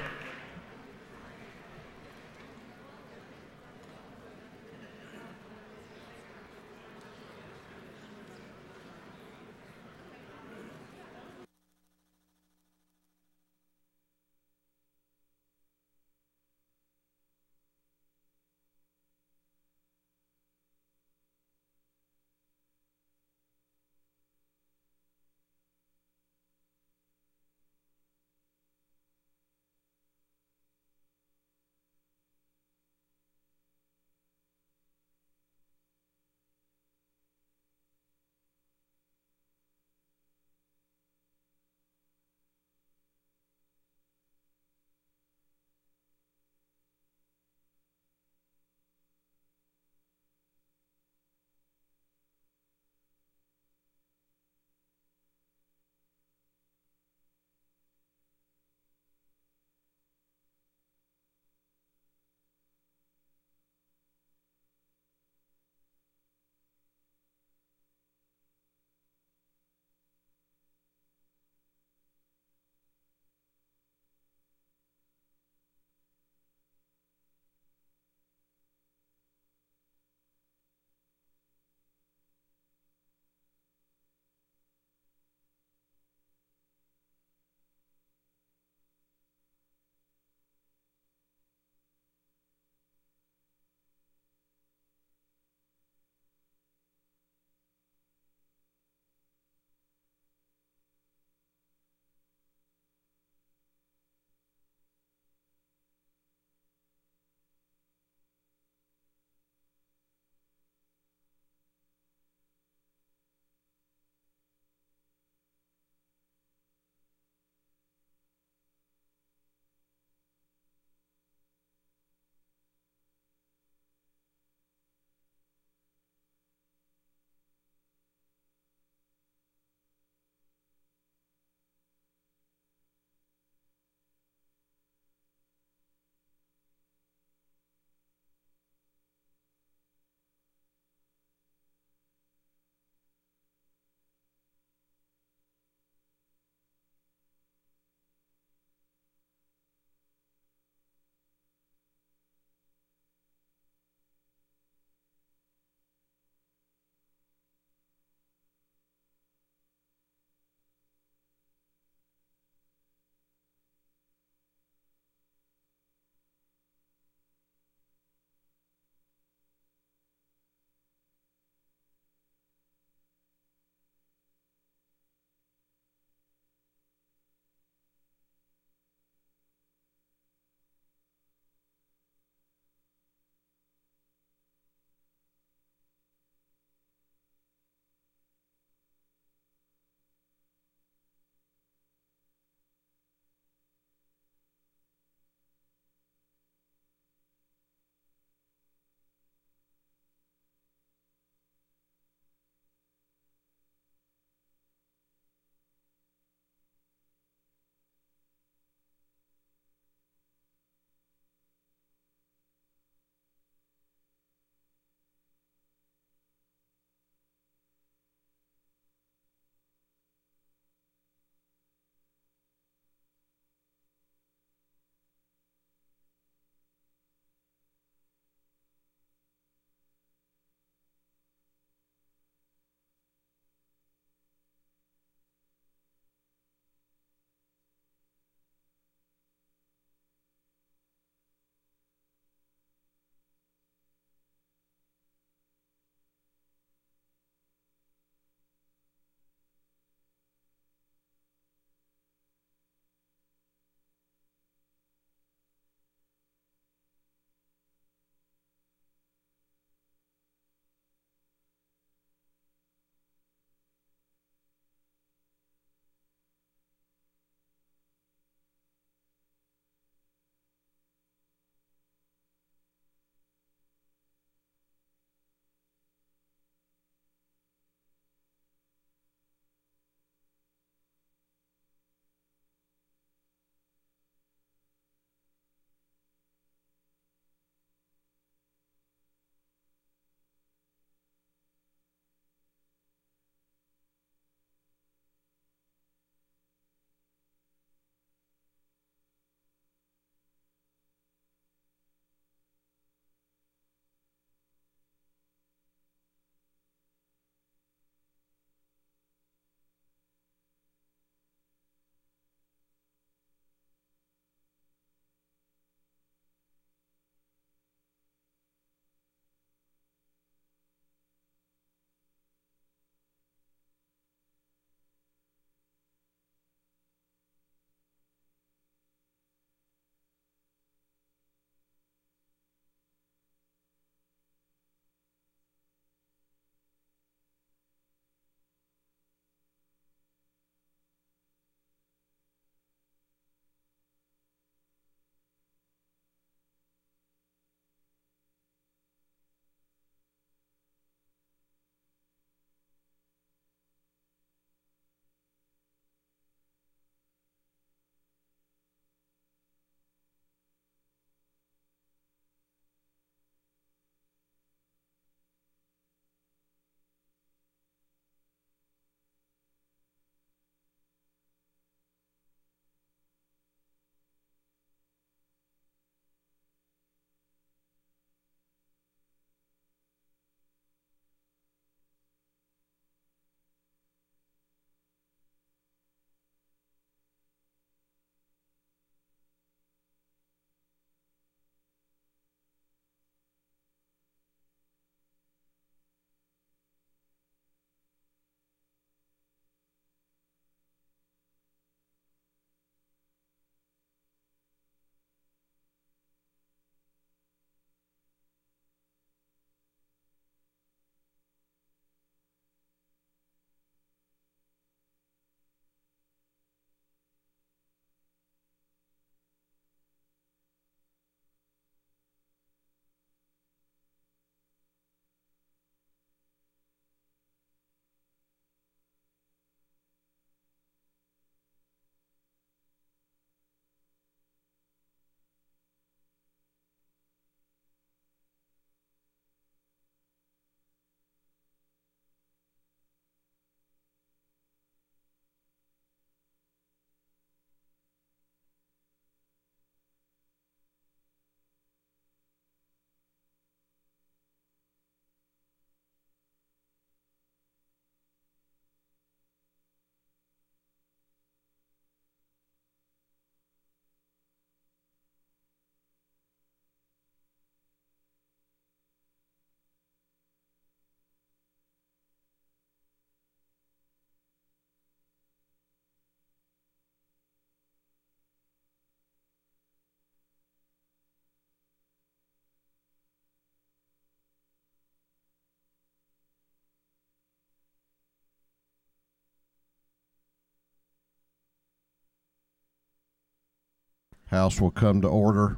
House will come to order.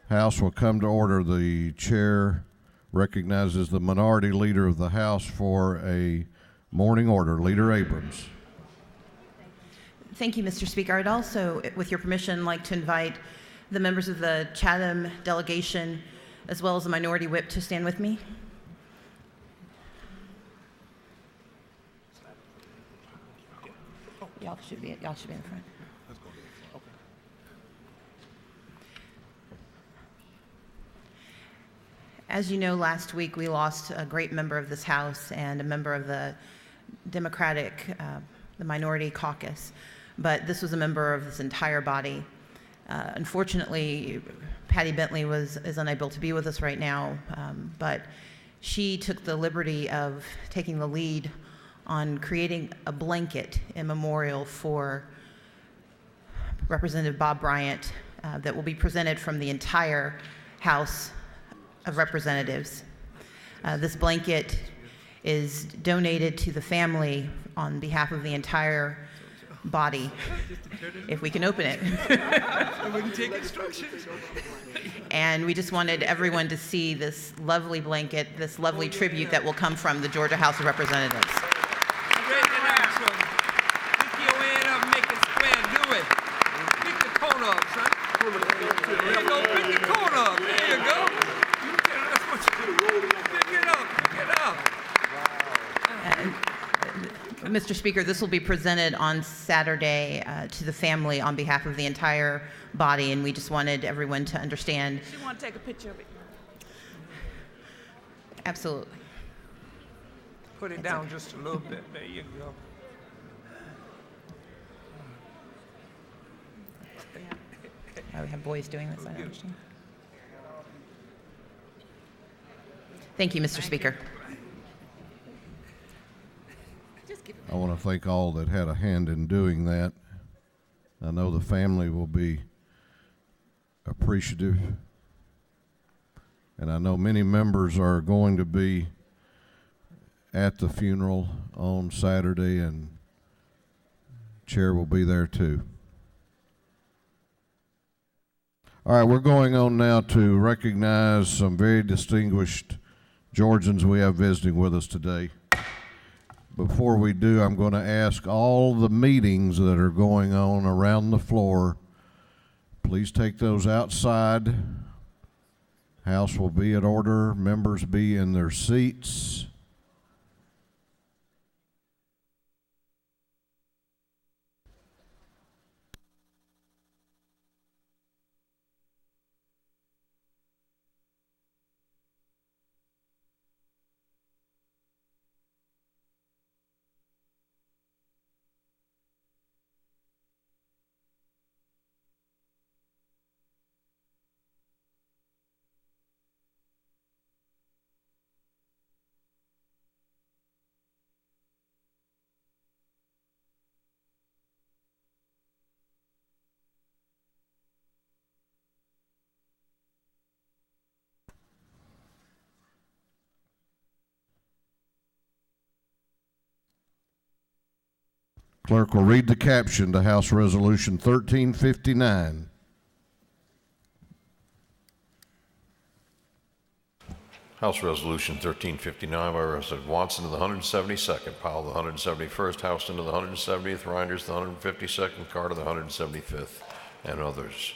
House will come to order. The chair recognizes the minority leader of the House for a morning order. Leader Abrams. Thank you, Mr. Speaker. I'd also, with your permission, like to invite the members of the Chatham delegation as well as the minority whip to stand with me. Y'all should be in the front. As you know, last week we lost a great member of this House and a member of the Democratic, the minority caucus, but this was a member of this entire body. Unfortunately, Patty Bentley is unable to be with us right now, but she took the liberty of taking the lead on creating a blanket in memorial for Representative Bob Bryant that will be presented from the entire House of Representatives. This blanket is donated to the family on behalf of the entire body, if we can open it. We can take instructions. And we just wanted everyone to see this lovely blanket, this lovely tribute that will come from the Georgia House of Representatives. Mr. Speaker, this will be presented on Saturday to the family on behalf of the entire body, and we just wanted everyone to understand. You want to take a picture of it? Absolutely. Put it down just a little bit. There you go. We have boys doing this, I understand. Thank you, Mr. Speaker. I want to thank all that had a hand in doing that. I know the family will be appreciative, and I know many members are going to be at the funeral on Saturday, and Chair will be there too. All right, we're going on now to recognize some very distinguished Georgians we have visiting with us today. Before we do, I'm going to ask all the meetings that are going on around the floor, please take those outside. House will be in order. Members be in their seats. Clerk will read the caption to House Resolution 1359. House Resolution 1359 by Representative Watson to the 172nd, Powell to the 171st, Houston to the 170th, Reinders to the 152nd, Carter to the 175th, and others.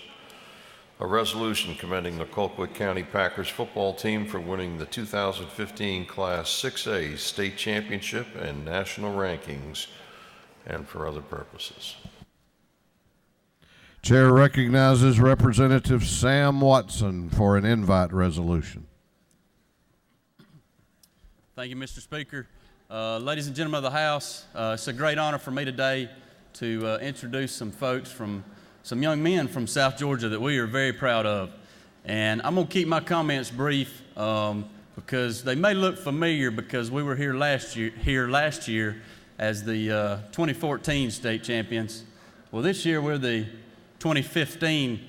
A resolution commending the Colquitt County Packers football team for winning the 2015 Class 6A state championship and national rankings, and for other purposes. Chair recognizes Representative Sam Watson for an invite resolution. Thank you, Mr. Speaker. Ladies and gentlemen of the House, it's a great honor for me today to introduce some folks some young men from South Georgia that we are very proud of. And I'm going to keep my comments brief because they may look familiar because we were here last year as the 2014 state champions. Well, this year we're the 2015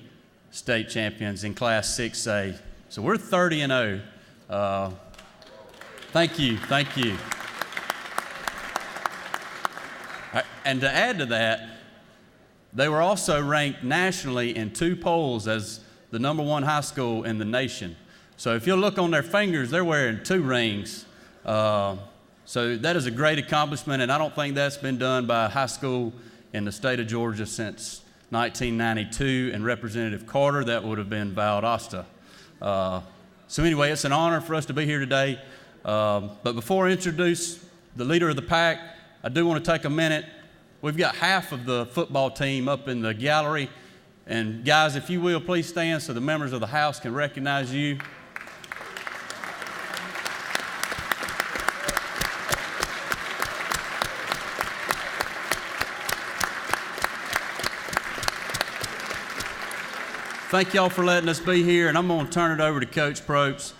state champions in Class 6A. So we're 30-0. Thank you, thank you. And to add to that, They were also ranked nationally in 2 polls as the #1 high school in the nation. So if you look on their fingers, they're wearing 2 rings. So that is a great accomplishment, and I don't think that's been done by a high school in the state of Georgia since 1992, and Representative Carter, that would have been Valdosta. So anyway, it's an honor for us to be here today. But before I introduce the leader of the pack, I do want to take a minute. We've got half of the football team up in the gallery. And guys, if you will, please stand so the members of the House can recognize you. Thank y'all for letting us be here, and I'm going to turn it over to Coach Probst.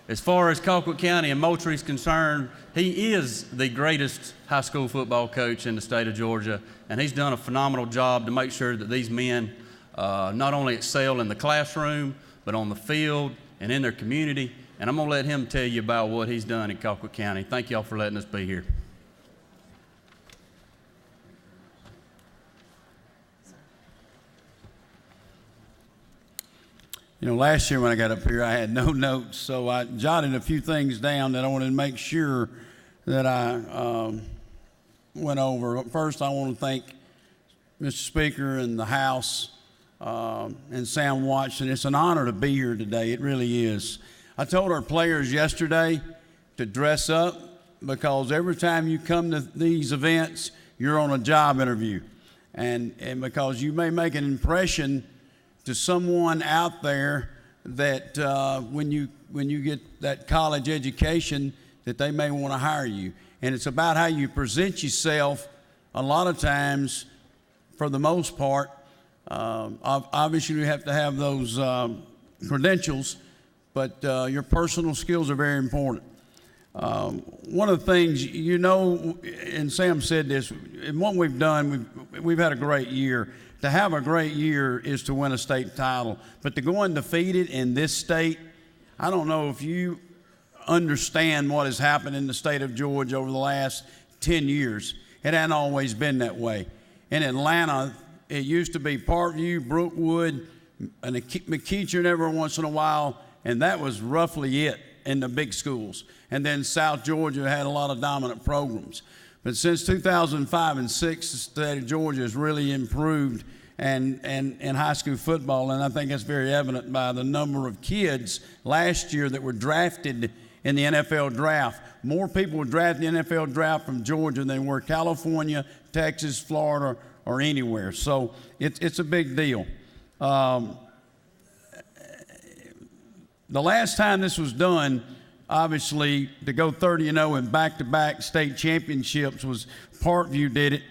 As far as Colquitt County and Moultrie is concerned, he is the greatest high school football coach in the state of Georgia, and he's done a phenomenal job to make sure that these men not only excel in the classroom, but on the field and in their community. And I'm going to let him tell you about what he's done in Colquitt County. Thank y'all for letting us be here. You know, last year when I got up here, I had no notes, so I jotted a few things down that I wanted to make sure that I went over. First, I want to thank Mr. Speaker and the House and Sam Watson. It's an honor to be here today. It really is. I told our players yesterday to dress up because every time you come to these events, you're on a job interview. And because you may make an impression to someone out there that when you get that college education, that they may want to hire you. And it's about how you present yourself a lot of times, for the most part. Obviously, you have to have those credentials, but your personal skills are very important. One of the things, you know, and Sam said this, and what we've done, we've had a great year. To have a great year is to win a state title, but to go undefeated in this state, I don't know if you understand what has happened in the state of Georgia over the last 10 years. It hadn't always been that way. In Atlanta, it used to be Parkview, Brookwood, and McEachern every once in a while, and that was roughly it in the big schools. And then South Georgia had a lot of dominant programs. But since 2005 and 6, the state of Georgia has really improved in high school football, and I think that's very evident by the number of kids last year that were drafted in the NFL draft. More people were drafted in the NFL draft from Georgia than were California, Texas, Florida, or anywhere. So it's a big deal. The last time this was done, obviously, to go 30-0 in back-to-back state championships was Parkview did it.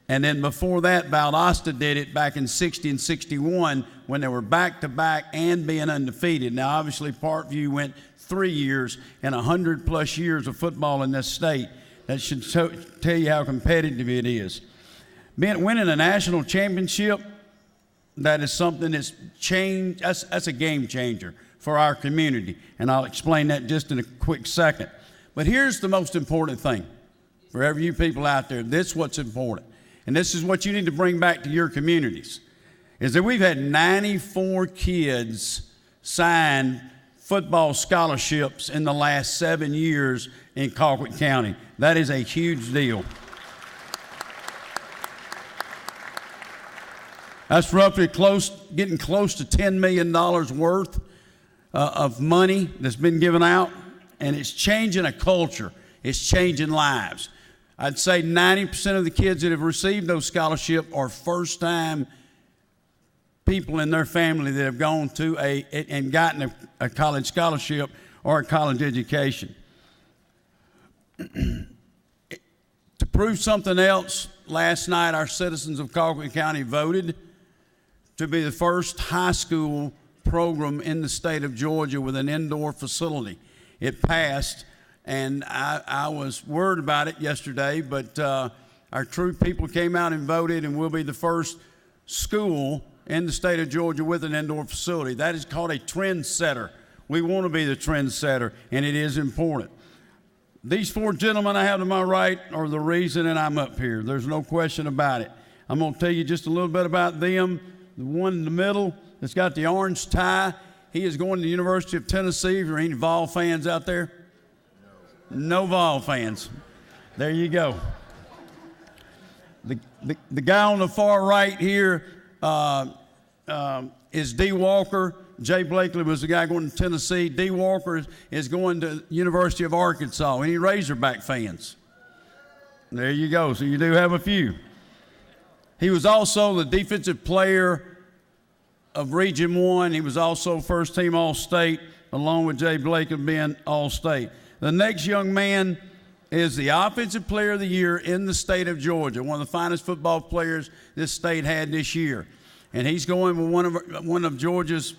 And then before that, Valdosta did it back in 60 and 61 when they were back-to-back and being undefeated. Now, obviously, Parkview went 3 years and 100-plus years of football in this state. That should tell you how competitive it is. Winning a national championship, that is something that's changed. That's a game changer for our community, and I'll explain that just in a quick second. But here's the most important thing for every you people out there. This is what's important, and this is what you need to bring back to your communities, is that we've had 94 kids sign football scholarships in the last 7 years in Colquitt County. That is a huge deal. That's roughly getting close to $10 million worth of money that's been given out, and it's changing a culture. It's changing lives. I'd say 90% of the kids that have received those scholarships are first-time people in their family that have gone to and gotten a college scholarship or a college education. To prove something else, last night our citizens of Colquitt County voted to be the first high school program in the state of Georgia with an indoor facility. It passed, and I was worried about it yesterday, but our true people came out and voted, and we'll be the first school in the state of Georgia with an indoor facility. That is called a trend setter. We want to be the trend setter, and it is important. These 4 gentlemen I have to my right are the reason that I'm up here. There's no question about it. I'm going to tell you just a little bit about them. The one in the middle that's got the orange tie, he is going to the University of Tennessee. Are there any Vol fans out there? No Vol fans. There you go. The guy on the far right here is D. Walker. Jay Blakely was the guy going to Tennessee. D. Walker is going to University of Arkansas. Any Razorback fans? There you go. So you do have a few. He was also the defensive player of Region 1. He was also first team All-State, along with Jay Blakely being All-State. The next young man is the offensive player of the year in the state of Georgia, one of the finest football players this state had this year. And he's going with one of Georgia's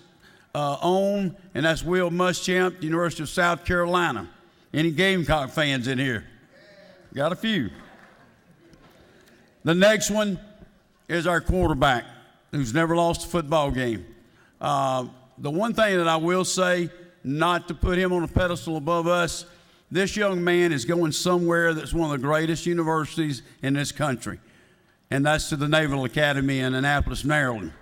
own, and that's Will Muschamp, University of South Carolina. Any Gamecock fans in here? Got a few. The next one is our quarterback, who's never lost a football game. The one thing that I will say, not to put him on a pedestal above us, this young man is going somewhere that's one of the greatest universities in this country, and that's to the Naval Academy in Annapolis, Maryland.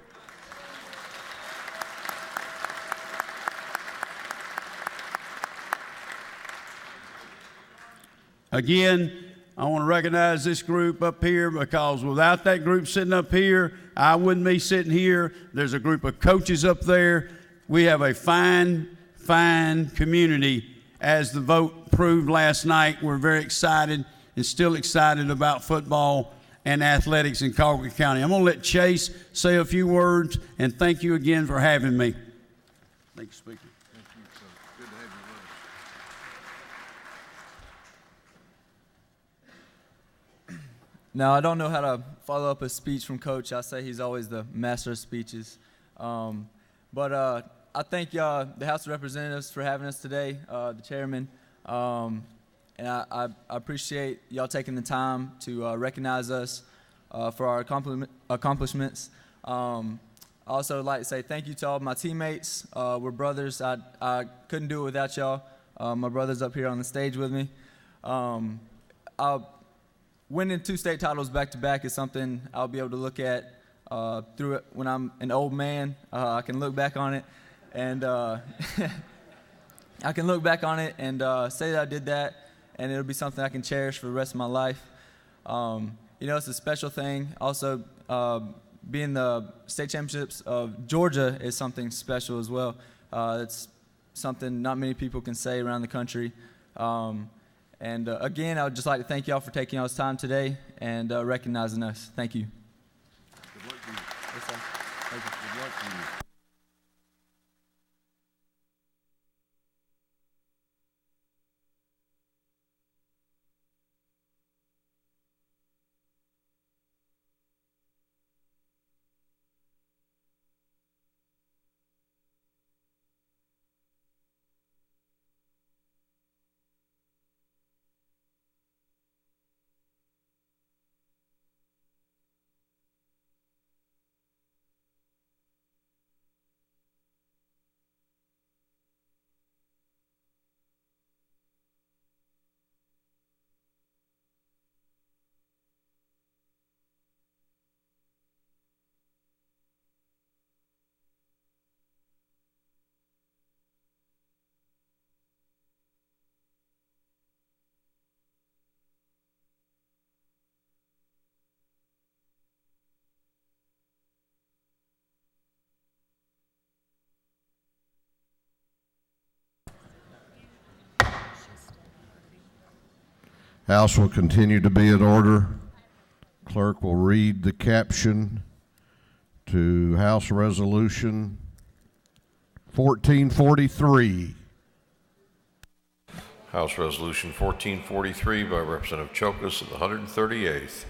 Again, I want to recognize this group up here, because without that group sitting up here, I wouldn't be sitting here. There's a group of coaches up there. We have a fine, fine community. As the vote proved last night, we're very excited and still excited about football and athletics in Colquitt County. I'm going to let Chase say a few words, and thank you again for having me. Thank you, Speaker. Thank you, sir. Good to have you with us. Now, I don't know how to follow up a speech from Coach. I say he's always the master of speeches. But I thank the House of Representatives for having us today, the chairman. And I appreciate y'all taking the time to recognize us for our accomplishments. I also would like to say thank you to all my teammates. We're brothers. I couldn't do it without y'all. My brother's up here on the stage with me. Winning 2 state titles back-to-back is something I'll be able to look at through it when I'm an old man. I can look back on it and I can look back on it and say that I did that, and it'll be something I can cherish for the rest of my life. You know, it's a special thing. Also, being the state championships of Georgia is something special as well. It's something not many people can say around the country. Again, I would just like to thank y'all for taking y'all's time today and recognizing us. Thank you. Good luck to you. Yes, sir. Thank you. Good luck to you. House will continue to be in order. Clerk will read the caption to House Resolution 1443. House Resolution 1443 by Representative Chokas of the 138th.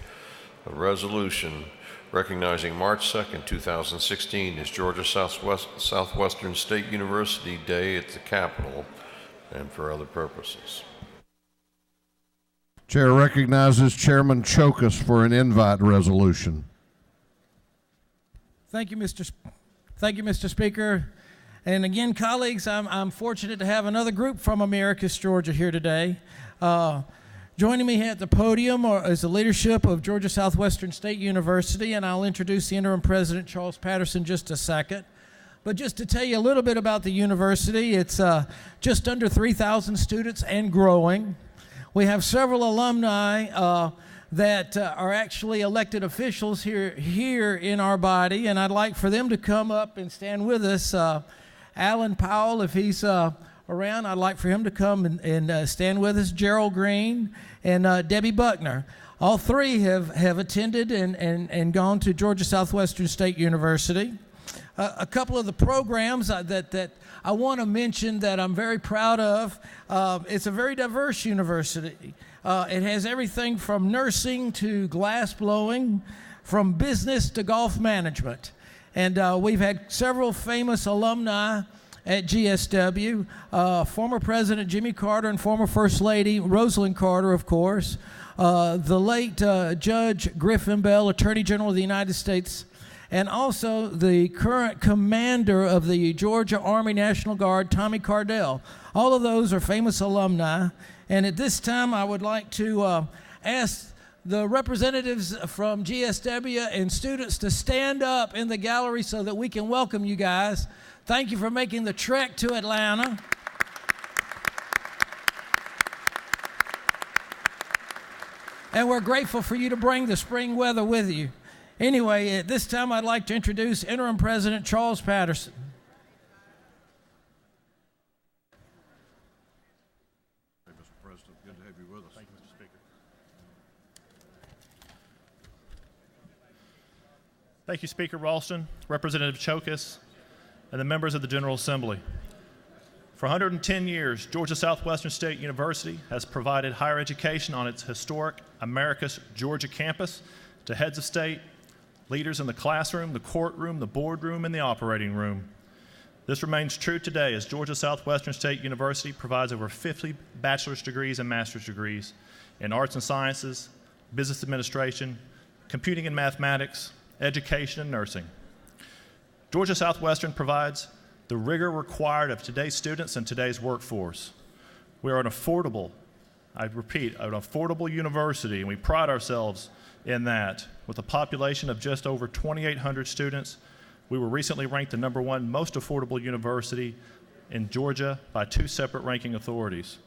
A resolution recognizing March 2nd, 2016 as Georgia Southwestern State University Day at the Capitol and for other purposes. Chair recognizes Chairman Chokas for an invite resolution. Thank you, Mr. Speaker. And again, colleagues, I'm fortunate to have another group from Americus, Georgia here today. Joining me here at the podium is the leadership of Georgia Southwestern State University, and I'll introduce the interim president, Charles Patterson, just a second. But just to tell you a little bit about the university, it's just under 3,000 students and growing. We have several alumni that are actually elected officials here in our body, and I'd like for them to come up and stand with us. Alan Powell, if he's around, I'd like for him to come and stand with us. Gerald Green and Debbie Buckner. All three have attended and gone to Georgia Southwestern State University. A couple of the programs that I want to mention that I'm very proud of. It's a very diverse university. It has everything from nursing to glass blowing, from business to golf management. And we've had several famous alumni at GSW, former President Jimmy Carter and former First Lady Rosalind Carter, of course, the late Judge Griffin Bell, Attorney General of the United States, and also the current commander of the Georgia Army National Guard, Tommy Cardell. All of those are famous alumni. And at this time, I would like to ask the representatives from GSW and students to stand up in the gallery so that we can welcome you guys. Thank you for making the trek to Atlanta. And we're grateful for you to bring the spring weather with you. Anyway, at this time, I'd like to introduce Interim President Charles Patterson. Hey, Mr. President, good to have you with us. Thank you, Mr. Speaker. Thank you, Speaker Ralston, Representative Chokas, and the members of the General Assembly. For 110 years, Georgia Southwestern State University has provided higher education on its historic Americus Georgia campus to heads of state, leaders in the classroom, the courtroom, the boardroom, and the operating room. This remains true today as Georgia Southwestern State University provides over 50 bachelor's degrees and master's degrees in arts and sciences, business administration, computing and mathematics, education, and nursing. Georgia Southwestern provides the rigor required of today's students and today's workforce. We are an affordable, I repeat, an affordable university, and we pride ourselves in that. With a population of just over 2,800 students, we were recently ranked the #1 most affordable university in Georgia by 2 separate ranking authorities.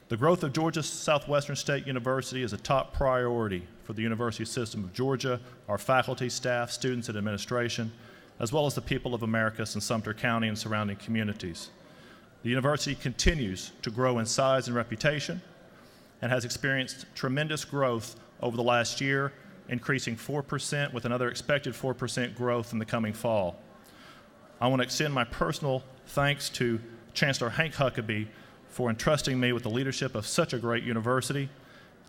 The growth of Georgia Southwestern State University is a top priority for the University System of Georgia, our faculty, staff, students, and administration, as well as the people of Americus and Sumter County and surrounding communities. The university continues to grow in size and reputation and has experienced tremendous growth over the last year, increasing 4% with another expected 4% growth in the coming fall. I want to extend my personal thanks to Chancellor Hank Huckabee for entrusting me with the leadership of such a great university,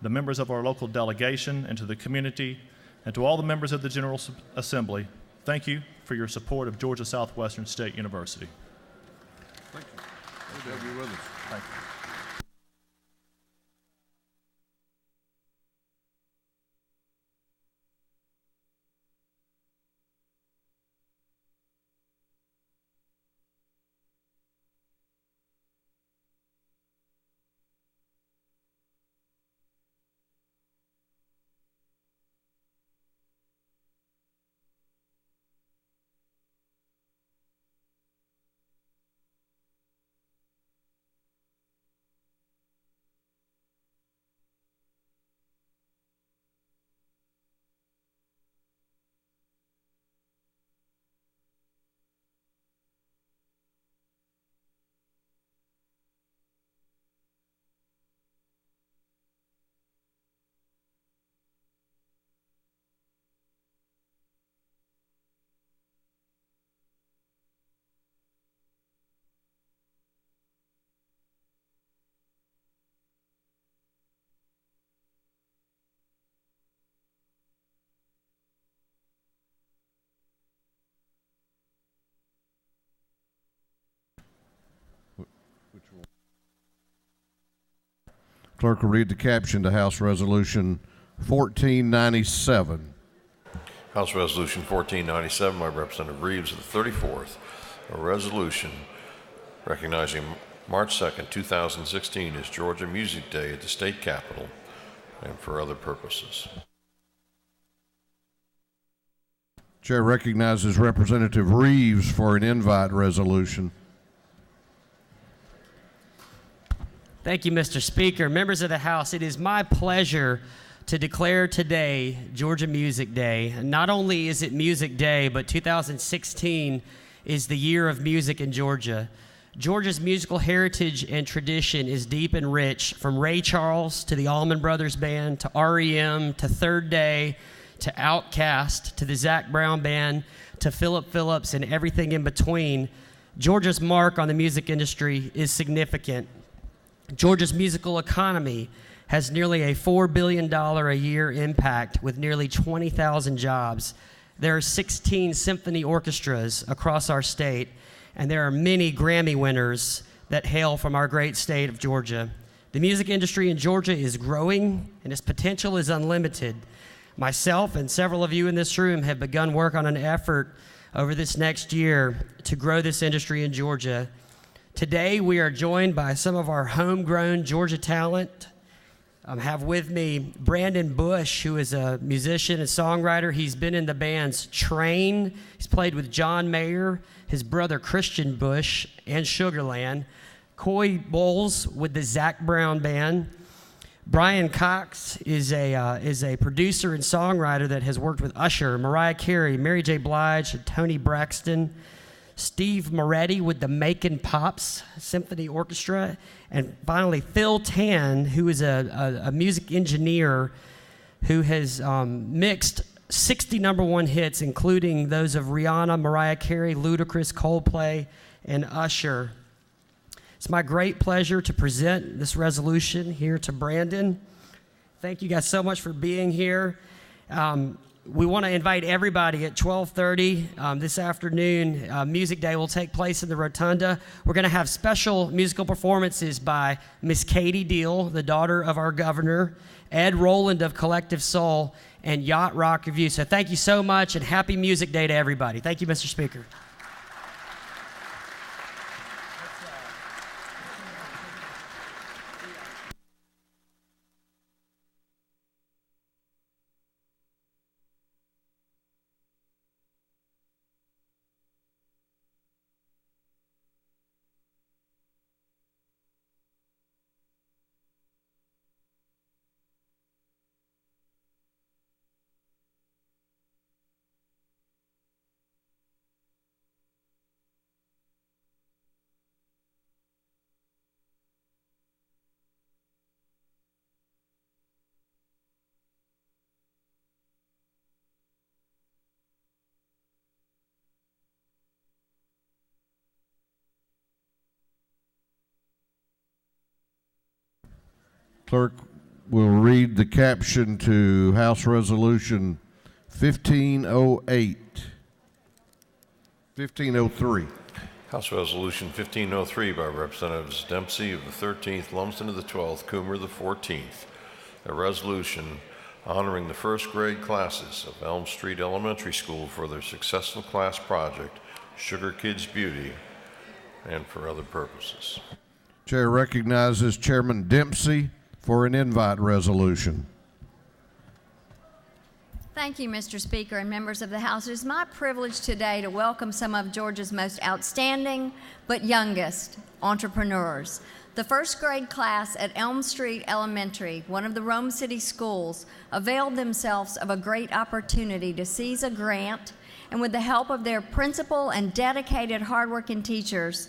the members of our local delegation, and to the community, and to all the members of the General Assembly. Thank you for your support of Georgia Southwestern State University. Thank you. Good to have you with us. Thank you. Clerk will read the caption to House Resolution 1497. House Resolution 1497 by Representative Reeves of the 34th, a resolution recognizing March 2nd, 2016 is Georgia Music Day at the state capitol and for other purposes. Chair recognizes Representative Reeves for an invite resolution. Thank you, Mr. Speaker. Members of the House, it is my pleasure to declare today Georgia Music Day. Not only is it Music Day, but 2016 is the year of music in Georgia. Georgia's musical heritage and tradition is deep and rich, from Ray Charles to the Allman Brothers Band to REM to Third Day to Outkast to the Zac Brown Band to Philip Phillips and everything in between. Georgia's mark on the music industry is significant. Georgia's musical economy has nearly a $4 billion a year impact with nearly 20,000 jobs. There are 16 symphony orchestras across our state, and there are many Grammy winners that hail from our great state of Georgia. The music industry in Georgia is growing, and its potential is unlimited. Myself and several of you in this room have begun work on an effort over this next year to grow this industry in Georgia. Today, we are joined by some of our homegrown Georgia talent. I have with me Brandon Bush, who is a musician and songwriter. He's been in the bands Train. He's played with John Mayer, his brother Christian Bush, and Sugarland. Coy Bowles with the Zac Brown Band. Brian Cox is a producer and songwriter that has worked with Usher, Mariah Carey, Mary J. Blige, and Toni Braxton. Steve Moretti with the Macon Pops Symphony Orchestra. And finally, Phil Tan, who is a music engineer who has mixed 60 #1 hits, including those of Rihanna, Mariah Carey, Ludacris, Coldplay, and Usher. It's my great pleasure to present this resolution here to Brandon. Thank you guys so much for being here. We want to invite everybody at 12:30 this afternoon. Music Day will take place in the Rotunda. We're going to have special musical performances by Miss Katie Deal, the daughter of our governor, Ed Rowland of Collective Soul, and Yacht Rock Review. So thank you so much, and happy Music Day to everybody. Thank you, Mr. Speaker. Clerk will read the caption to House Resolution 1508. 1503. House Resolution 1503 by Representatives Dempsey of the 13th, Lumsden of the 12th, Coomer of the 14th. A resolution honoring the first grade classes of Elm Street Elementary School for their successful class project, Sugar Kids Beauty, and for other purposes. Chair recognizes Chairman Dempsey for an invite resolution. Thank you, Mr. Speaker and members of the House. It is my privilege today to welcome some of Georgia's most outstanding but youngest entrepreneurs. The first grade class at Elm Street Elementary, one of the Rome City schools, availed themselves of a great opportunity to seize a grant, and with the help of their principal and dedicated, hardworking teachers,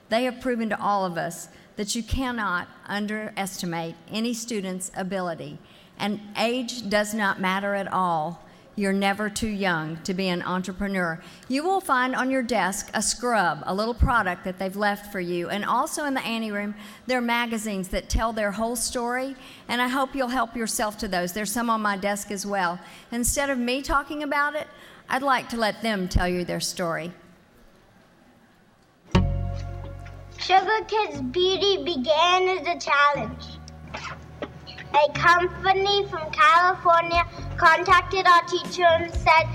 they have proven to all of us that you cannot underestimate any student's ability. And age does not matter at all. You're never too young to be an entrepreneur. You will find on your desk a scrub, a little product that they've left for you. And also in the anteroom, there are magazines that tell their whole story. And I hope you'll help yourself to those. There's some on my desk as well. Instead of me talking about it, I'd like to let them tell you their story. Sugar Kids Beauty began as a challenge. A company from California contacted our teacher and said,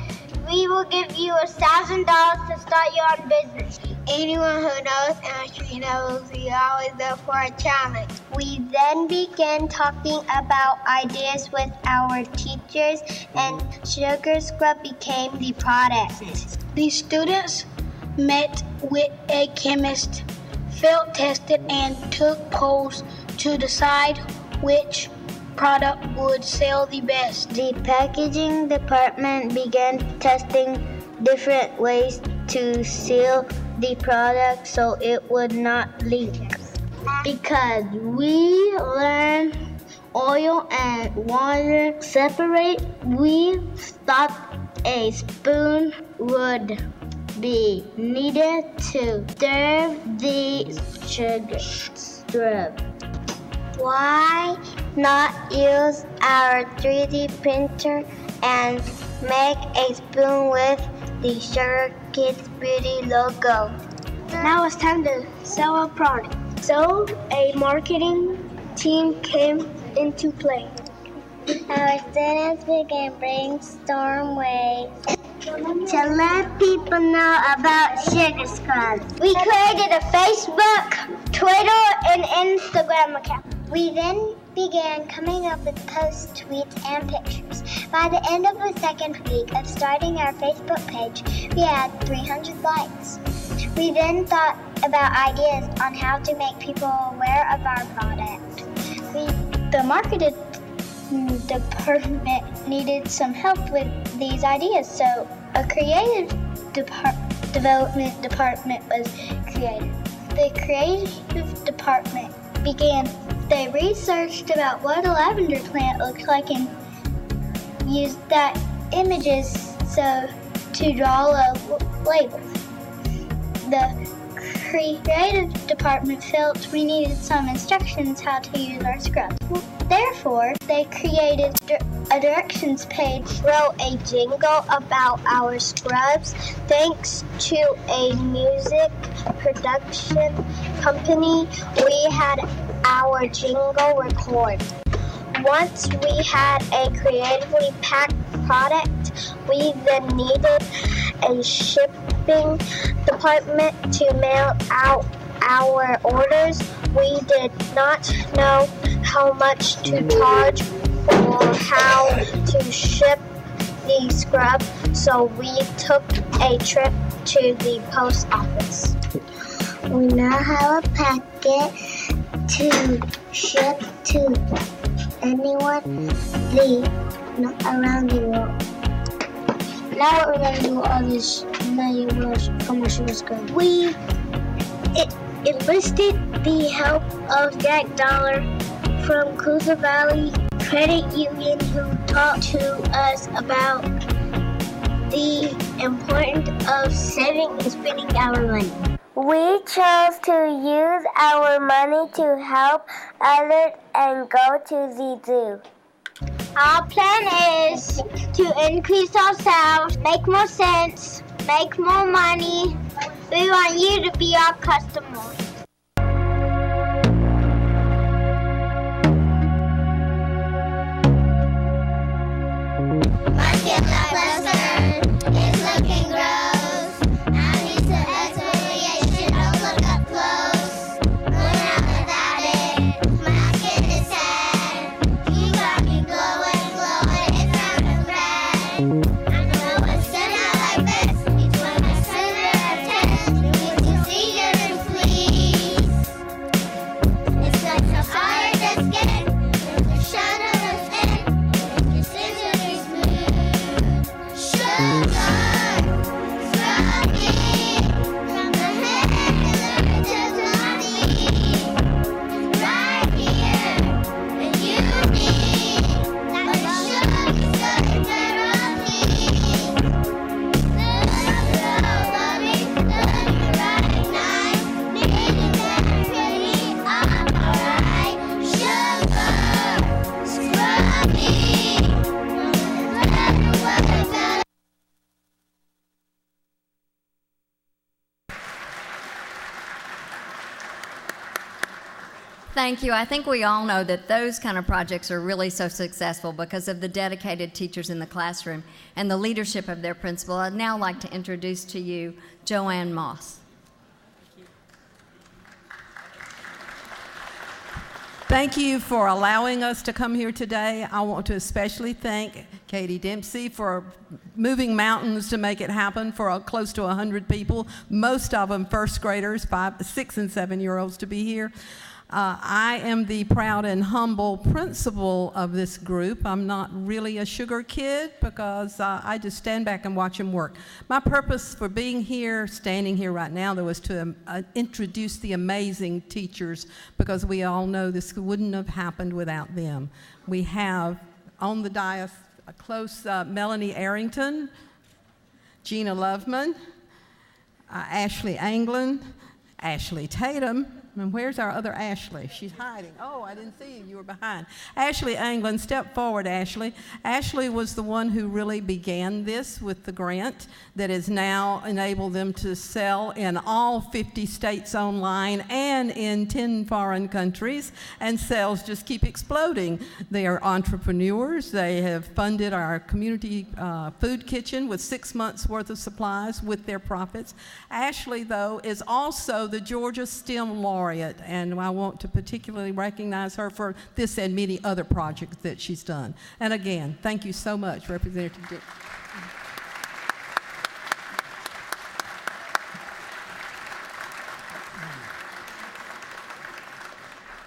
"We will give you $1,000 to start your own business. Anyone who knows chemistry knows we always up for a challenge. We then began talking about ideas with our teachers, and sugar scrub became the product. The students met with a chemist, field tested, and took polls to decide which product would sell the best. The packaging department began testing different ways to seal the product so it would not leak. Because we learned oil and water separate, we thought a spoon would be needed to stir the sugar syrup. Why not use our 3D printer and make a spoon with the Sugar Kids Beauty logo? Now it's time to sell a product. So a marketing team came into play. Our students began brainstorm ways to let people know about sugar scrubs. We created a Facebook, Twitter, and Instagram account. We then began coming up with posts, tweets, and pictures. By the end of the second week of starting our Facebook page, we had 300 likes. We then thought about ideas on how to make people aware of our product. The marketing department needed some help with these ideas, so a creative development department was created. The creative department began. They researched about what a lavender plant looked like and used that images to draw a label. The creative department felt we needed some instructions how to use our scrubs. Therefore, they created a directions page, wrote a jingle about our scrubs. Thanks to a music production company, we had our jingle recorded. Once we had a creatively packed product, we then needed a shipping department to mail out our orders. We did not know how much to charge or how to ship the scrub, so we took a trip to the post office. We now have a packet to ship to anyone around the world. Now what we're going to do with all this money from our sugar scrub. We enlisted the help of Jack Dollar from Coosa Valley Credit Union, who talked to us about the importance of saving and spending our money. We chose to use our money to help others and go to the zoo. Our plan is to increase our sales, make more sense, make more money. We want you to be our customers. Market Lackluster is looking gross. I need some exfoliation, don't look up close. When I'm without it, my skin is sad. You got me glowing, it's not a fad. I know it's not like this, it's when my center of 10. Would you see your please? It's like so hard to get, there's a shine on the skin. Your scissors smooth. Sugar, scrubby, from the head to the feet. Right here, and you need like a sugar therapy. Lovely, looking right nice, needing therapy, I'm alright. Sugar, scrubby. Thank you. I think we all know that those kind of projects are really so successful because of the dedicated teachers in the classroom and the leadership of their principal. I'd now like to introduce to you Joanne Moss. Thank you for allowing us to come here today. I want to especially thank Katie Dempsey for moving mountains to make it happen for close to 100 people, most of them first graders, 5, 6, and 7-year-olds to be here. I am the proud and humble principal of this group. I'm not really a sugar kid because I just stand back and watch them work. My purpose for being here, standing here right now, though, was to introduce the amazing teachers, because we all know this wouldn't have happened without them. We have on the dais a close Melanie Arrington, Gina Loveman, Ashley Anglin, Ashley Tatum. And where's our other Ashley? She's hiding. Oh, I didn't see you. You were behind. Ashley Anglin, step forward, Ashley. Ashley was the one who really began this with the grant that has now enabled them to sell in all 50 states online and in 10 foreign countries, and sales just keep exploding. They are entrepreneurs. They have funded our community food kitchen with 6 months' worth of supplies with their profits. Ashley, though, is also the Georgia STEM laureate, and I want to particularly recognize her for this and many other projects that she's done. And again, thank you so much, Representative Dick.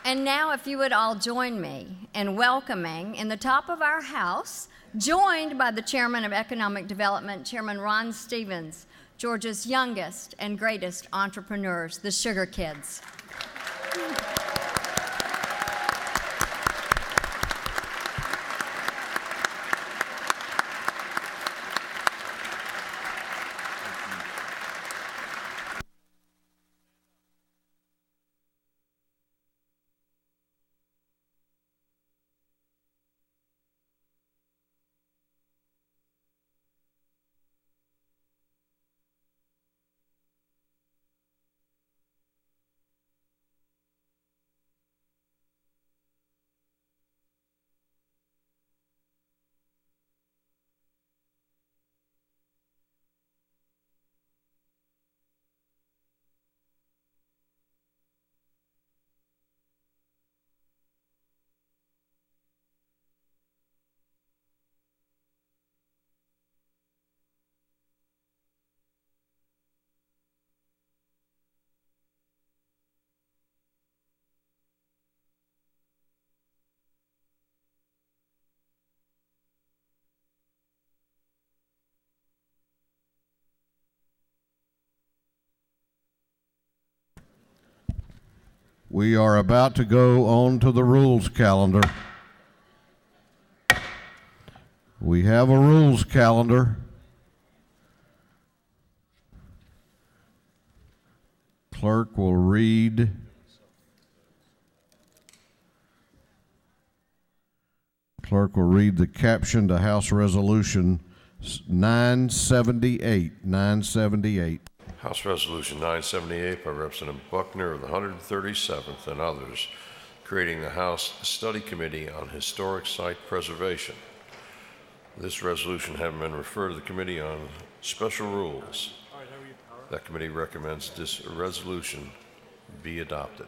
And now, if you would all join me in welcoming, in the top of our house, joined by the Chairman of Economic Development, Chairman Ron Stevens, Georgia's youngest and greatest entrepreneurs, the Sugar Kids. We are about to go on to the rules calendar. We have a rules calendar. Clerk will read the caption to House Resolution 978. House Resolution 978 by Representative Buckner of the 137th and others, creating the House Study Committee on Historic Site Preservation. This resolution having been referred to the Committee on Special Rules. That committee recommends this resolution be adopted.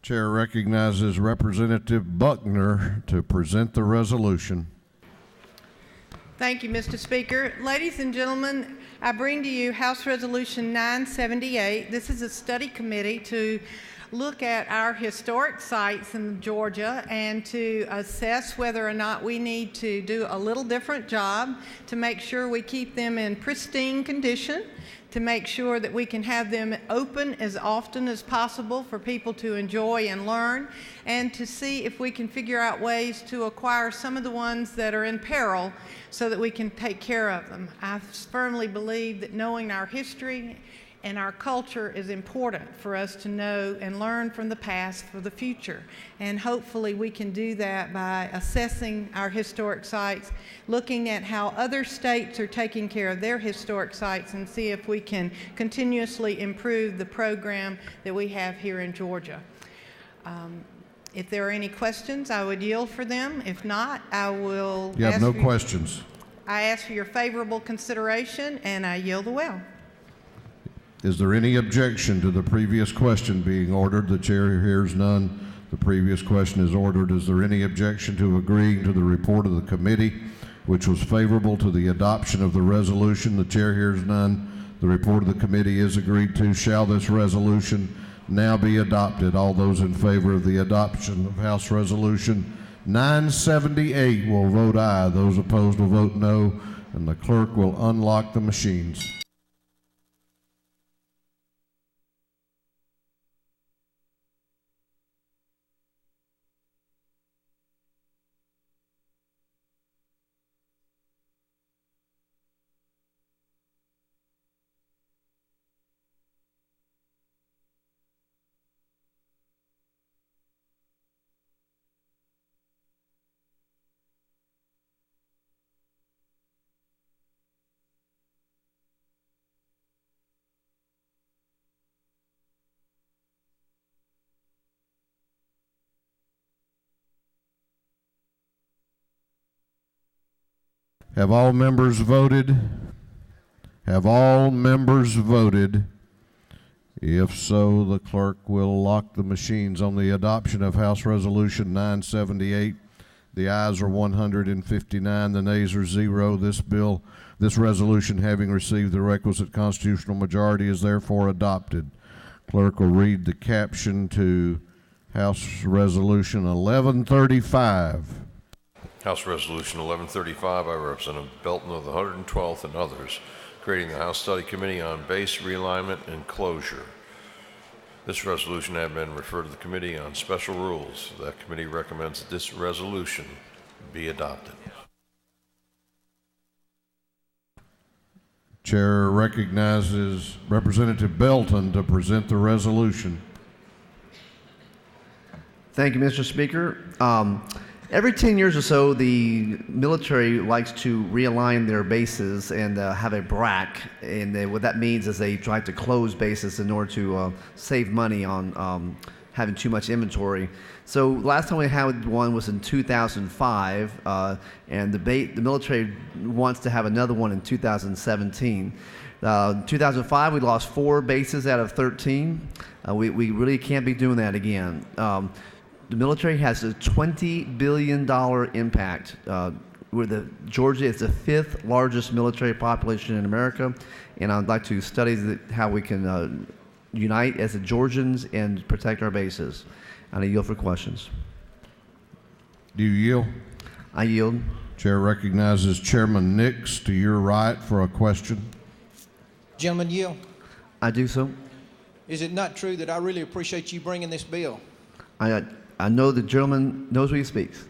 Chair recognizes Representative Buckner to present the resolution. Thank you, Mr. Speaker. Ladies and gentlemen, I bring to you House Resolution 978. This is a study committee to look at our historic sites in Georgia and to assess whether or not we need to do a little different job to make sure we keep them in pristine condition, to make sure that we can have them open as often as possible for people to enjoy and learn, and to see if we can figure out ways to acquire some of the ones that are in peril so that we can take care of them. I firmly believe that knowing our history And our culture is important for us to know and learn from the past for the future. And hopefully we can do that by assessing our historic sites, looking at how other states are taking care of their historic sites, and see if we can continuously improve the program that we have here in Georgia. If there are any questions, I would yield for them. If not, I will You have no questions. I ask for your favorable consideration, and I yield the well. Is there any objection to the previous question being ordered? The chair hears none. The previous question is ordered. Is there any objection to agreeing to the report of the committee, which was favorable to the adoption of the resolution? The chair hears none. The report of the committee is agreed to. Shall this resolution now be adopted? All those in favor of the adoption of House Resolution 978 will vote aye. Those opposed will vote no, and the clerk will unlock the machines. Have all members voted? Have all members voted? If so, the clerk will lock the machines on the adoption of House Resolution 978. The ayes are 159, the nays are 0. This resolution, having received the requisite constitutional majority, is therefore adopted. Clerk will read the caption to House Resolution 1135. House Resolution 1135 by Representative Belton of the 112th and others, creating the House Study Committee on Base Realignment and Closure. This resolution has been referred to the Committee on Special Rules. That committee recommends that this resolution be adopted. Chair recognizes Representative Belton to present the resolution. Thank you, Mr. Speaker. Every 10 years or so, the military likes to realign their bases and have a BRAC. And what that means is they try to close bases in order to save money on having too much inventory. So last time we had one was in 2005, and the military wants to have another one in 2017. 2005, we lost 4 bases out of 13. We really can't be doing that again. The military has a $20 billion impact. Georgia is the 5th largest military population in America, and I'd like to study how we can unite as the Georgians and protect our bases. And I yield for questions. Do you yield? I yield. Chair recognizes Chairman Nix to your right for a question. Gentleman, yield. I do so. Is it not true that I really appreciate you bringing this bill? I know the gentleman knows what he speaks.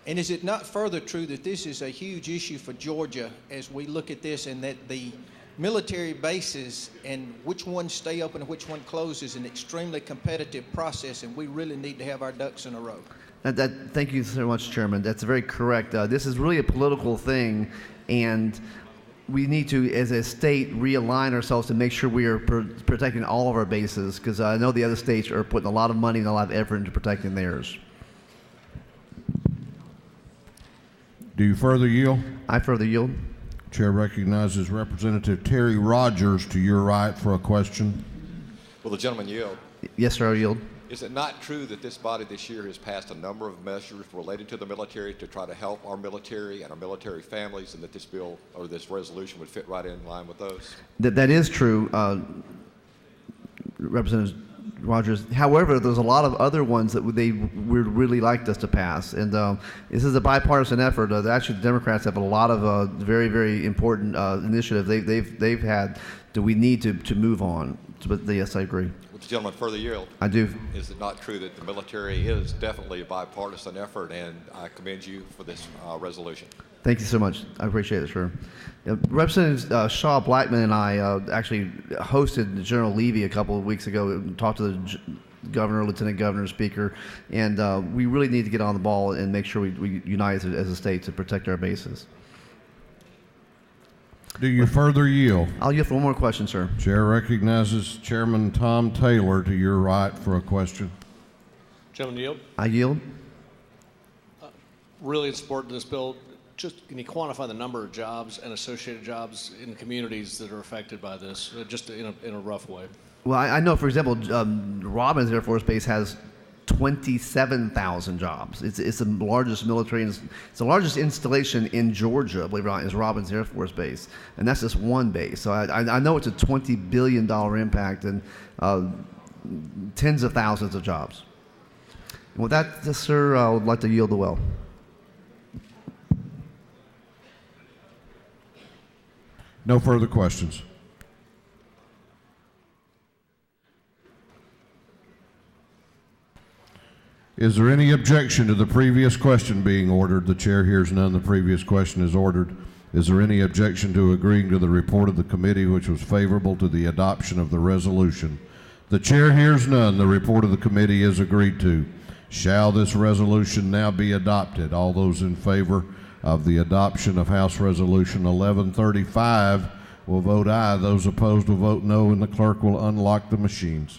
And is it not further true that this is a huge issue for Georgia as we look at this, and that the military bases and which ones stay open and which one closes is an extremely competitive process, and we really need to have our ducks in a row? Thank you so much, Chairman. That's very correct. This is really a political thing, and we need to, as a state, realign ourselves to make sure we are protecting all of our bases, because I know the other states are putting a lot of money and a lot of effort into protecting theirs. Do you further yield? I further yield. Chair recognizes Representative Terry Rogers to your right for a question. Will the gentleman yield? Yes, sir, I yield. Is it not true that this body this year has passed a number of measures related to the military to try to help our military and our military families, and that this bill or this resolution would fit right in line with those? That is true, Representative Rogers. However, there's a lot of other ones that would really like us to pass, and this is a bipartisan effort. Actually, the Democrats have a lot of very, very important initiatives they've had that we need to move on. But yes, I agree. Would the gentleman further yield? I do. Is it not true that the military is definitely a bipartisan effort, and I commend you for this resolution? Thank you so much. I appreciate it, sir. Representative Shaw Blackman and I actually hosted General Levy a couple of weeks ago and talked to the governor, lieutenant governor, speaker, and we really need to get on the ball and make sure we unite as a state to protect our bases. Do you further yield? I'll yield for one more question, sir. Chair recognizes Chairman Tom Taylor to your right for a question. Gentleman yield. I yield. Really in support of this bill. Just can you quantify the number of jobs and associated jobs in communities that are affected by this, just in a rough way? Well, I know, for example, Robins Air Force Base has 27,000 jobs. It's the largest military, it's the largest installation in Georgia, believe it or not, is Robins Air Force Base. And that's just one base. So I know it's a $20 billion impact and tens of thousands of jobs. And with that, sir, I would like to yield the well. No further questions. Is there any objection to the previous question being ordered? The chair hears none. The previous question is ordered. Is there any objection to agreeing to the report of the committee which was favorable to the adoption of the resolution? The chair hears none. The report of the committee is agreed to. Shall this resolution now be adopted? All those in favor of the adoption of House Resolution 1135 will vote aye. Those opposed will vote no, and the clerk will unlock the machines.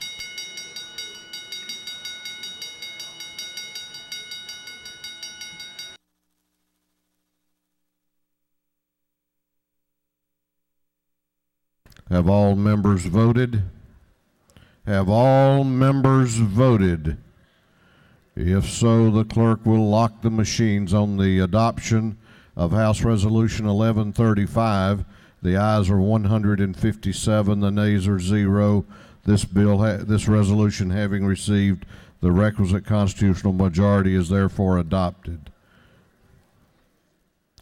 Have all members voted? Have all members voted? If so, the clerk will lock the machines on the adoption of House Resolution 1135. The ayes are 157, the nays are 0. This resolution, having received the requisite constitutional majority, is therefore adopted.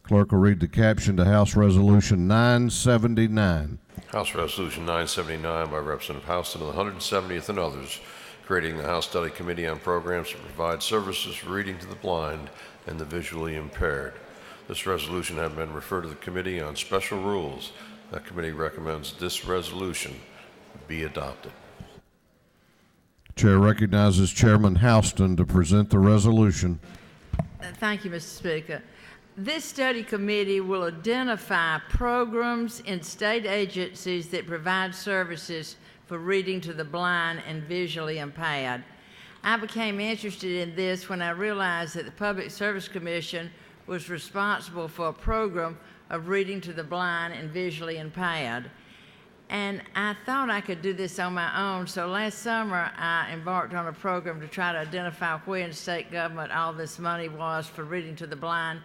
Clerk will read the caption to House Resolution 979. House Resolution 979 by Representative Houston of the 170th and others, creating the House Study Committee on Programs to provide services for reading to the blind and the visually impaired. This resolution has been referred to the Committee on Special Rules. That committee recommends this resolution be adopted. Chair recognizes Chairman Houston to present the resolution. Thank you, Mr. Speaker. This study committee will identify programs in state agencies that provide services for reading to the blind and visually impaired. I became interested in this when I realized that the Public Service Commission was responsible for a program of reading to the blind and visually impaired. And I thought I could do this on my own, so last summer I embarked on a program to try to identify where in state government all this money was for reading to the blind.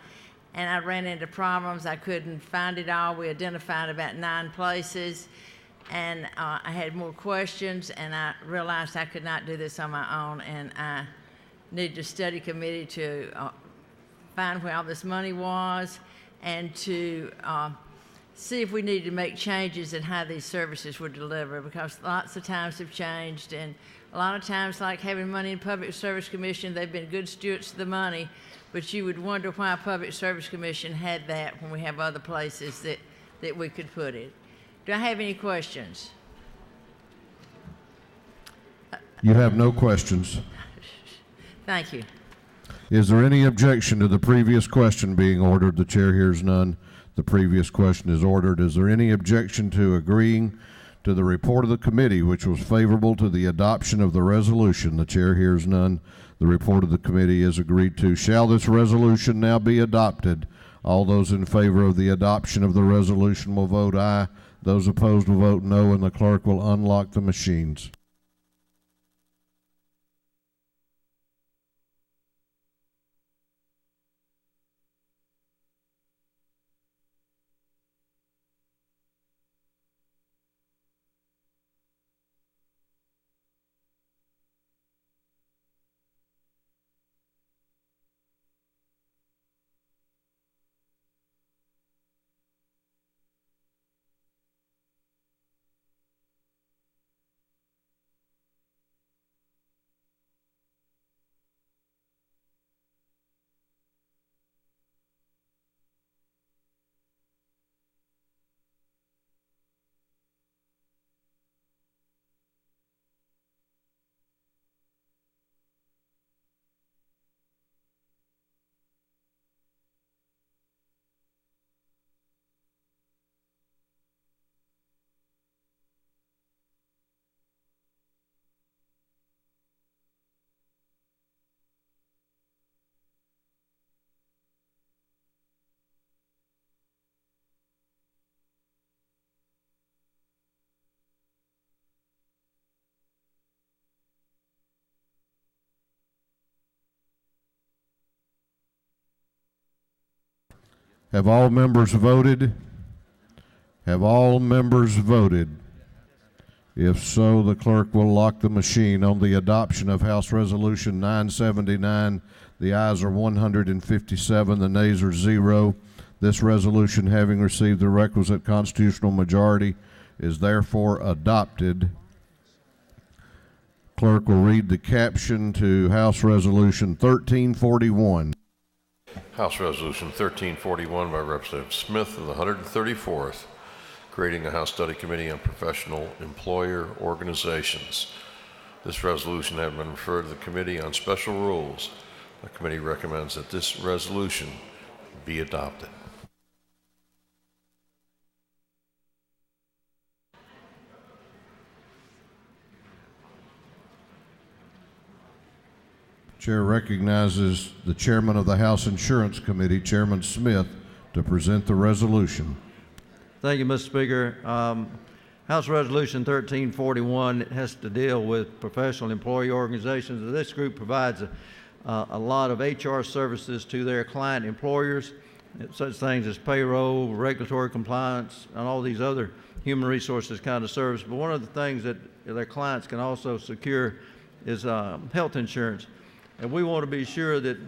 And I ran into problems. I couldn't find it all. We identified about 9 places. And I had more questions, and I realized I could not do this on my own, and I needed a study committee to find where all this money was and to see if we needed to make changes in how these services were delivered, because lots of times have changed, and a lot of times, like having money in Public Service Commission, they've been good stewards of the money, but you would wonder why Public Service Commission had that when we have other places that we could put it. Do I have any questions? You have no questions. Thank you. Is there any objection to the previous question being ordered? The chair hears none. The previous question is ordered. Is there any objection to agreeing to the report of the committee which was favorable to the adoption of the resolution? The chair hears none. The report of the committee is agreed to. Shall this resolution now be adopted? All those in favor of the adoption of the resolution will vote aye. Those opposed will vote no, and the clerk will unlock the machines. Have all members voted? Have all members voted? If so, the clerk will lock the machine. On the adoption of House Resolution 979, the ayes are 157, the nays are 0. This resolution, having received the requisite constitutional majority, is therefore adopted. Clerk will read the caption to House Resolution 1341. House Resolution 1341 by Representative Smith of the 134th, creating a House Study Committee on Professional Employer Organizations. This resolution has been referred to the Committee on Special Rules. The committee recommends that this resolution be adopted. Chair recognizes the chairman of the House Insurance Committee, Chairman Smith, to present the resolution. Thank you, Mr. Speaker. House Resolution 1341 has to deal with professional employee organizations. This group provides a lot of HR services to their client employers, such things as payroll, regulatory compliance, and all these other human resources kind of service. But one of the things that their clients can also secure is health insurance. And we want to be sure that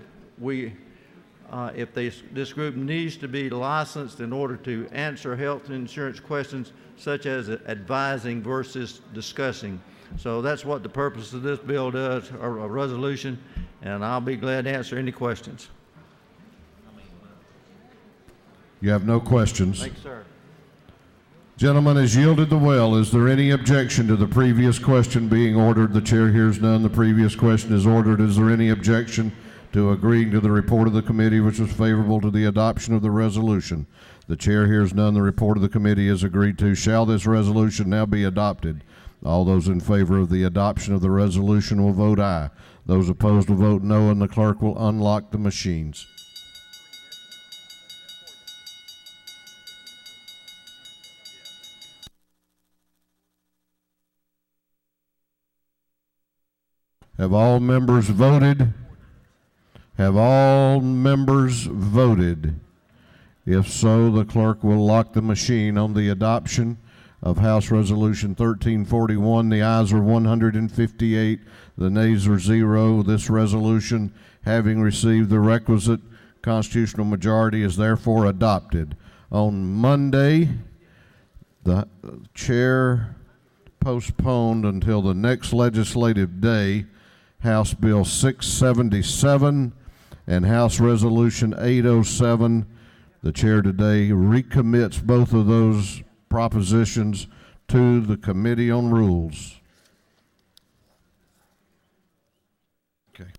if this group needs to be licensed in order to answer health insurance questions, such as advising versus discussing. So that's what the purpose of this bill does, a resolution, and I'll be glad to answer any questions. You have no questions. Thank you, sir. Gentleman has yielded the well. Is there any objection to the previous question being ordered? The chair hears none. The previous question is ordered. Is there any objection to agreeing to the report of the committee, which was favorable to the adoption of the resolution? The chair hears none. The report of the committee is agreed to. Shall this resolution now be adopted? All those in favor of the adoption of the resolution will vote aye. Those opposed will vote no, and the clerk will unlock the machines. Have all members voted? Have all members voted? If so, the clerk will lock the machine. On the adoption of House Resolution 1341, the ayes are 158, the nays are 0. This resolution, having received the requisite constitutional majority, is therefore adopted. On Monday, the chair postponed until the next legislative day House Bill 677 and House Resolution 807. The chair today recommits both of those propositions to the Committee on Rules. Okay.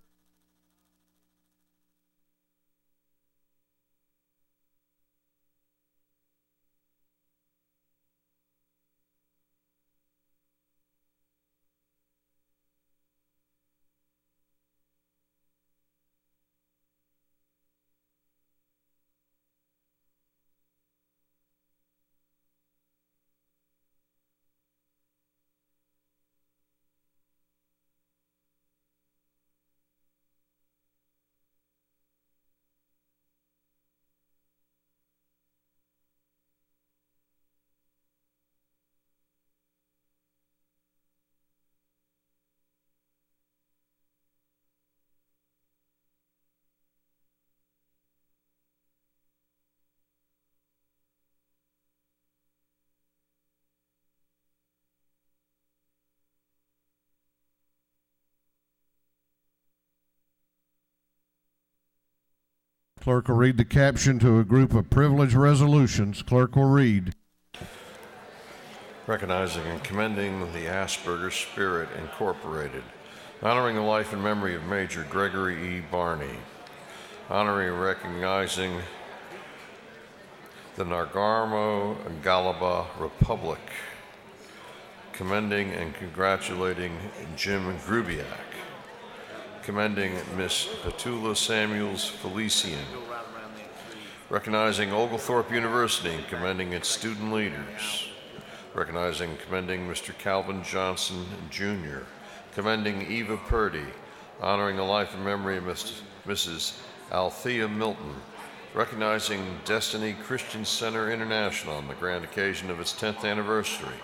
Clerk will read the caption to a group of privileged resolutions. Clerk will read. Recognizing and commending the Asperger Spirit Incorporated, honoring the life and memory of Major Gregory E. Barney, honoring and recognizing the Nagarmo and Galaba Republic, commending and congratulating Jim Grubiak, commending Miss Petula Samuels Felician, recognizing Oglethorpe University and commending its student leaders, recognizing and commending Mr. Calvin Johnson Jr., commending Eva Purdy, honoring the life and memory of Mrs. Althea Milton, recognizing Destiny Christian Center International on the grand occasion of its 10th anniversary,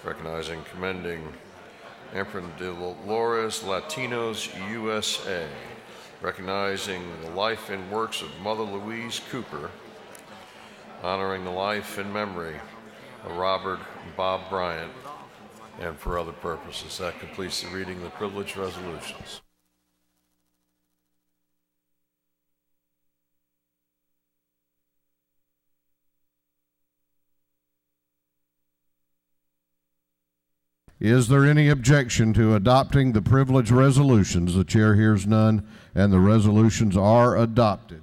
recognizing and commending Emprendedores Latinos USA, recognizing the life and works of Mother Louise Cooper, honoring the life and memory of Robert and Bob Bryant, and for other purposes. That completes the reading of the privileged resolutions. Is there any objection to adopting the privileged resolutions? The chair hears none, and the resolutions are adopted.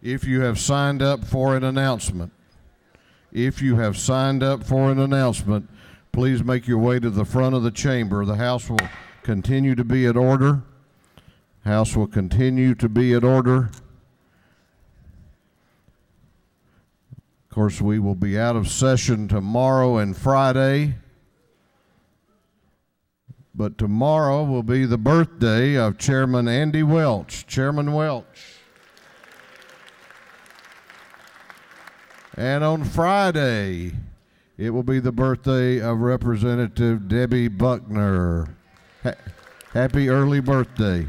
If you have signed up for an announcement, please make your way to the front of the chamber. The House will continue to be at order. House will continue to be at order. Of course, we will be out of session tomorrow and Friday. But tomorrow will be the birthday of Chairman Andy Welch. Chairman Welch. And on Friday, it will be the birthday of Representative Debbie Buckner. Happy early birthday.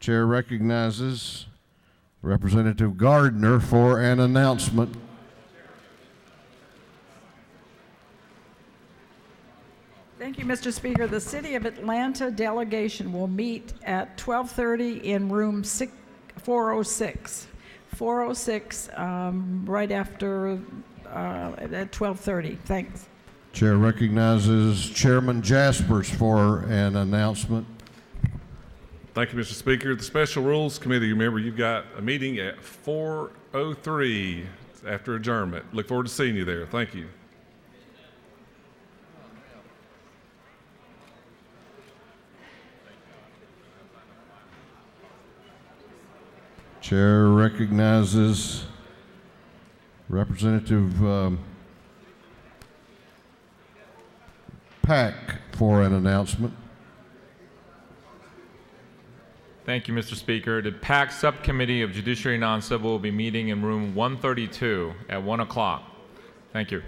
Chair recognizes Representative Gardner for an announcement. Thank you, Mr. Speaker. The City of Atlanta delegation will meet at 12:30 in room 406. 406, right after at 12:30. Thanks. Chair recognizes Chairman Jaspers for an announcement. Thank you, Mr. Speaker. The Special Rules Committee, remember, you've got a meeting at 4:03 after adjournment. Look forward to seeing you there. Thank you. Chair recognizes Representative Pack for an announcement. Thank you, Mr. Speaker. The PAC Subcommittee of Judiciary Non-Civil will be meeting in room 132 at 1 o'clock. Thank you.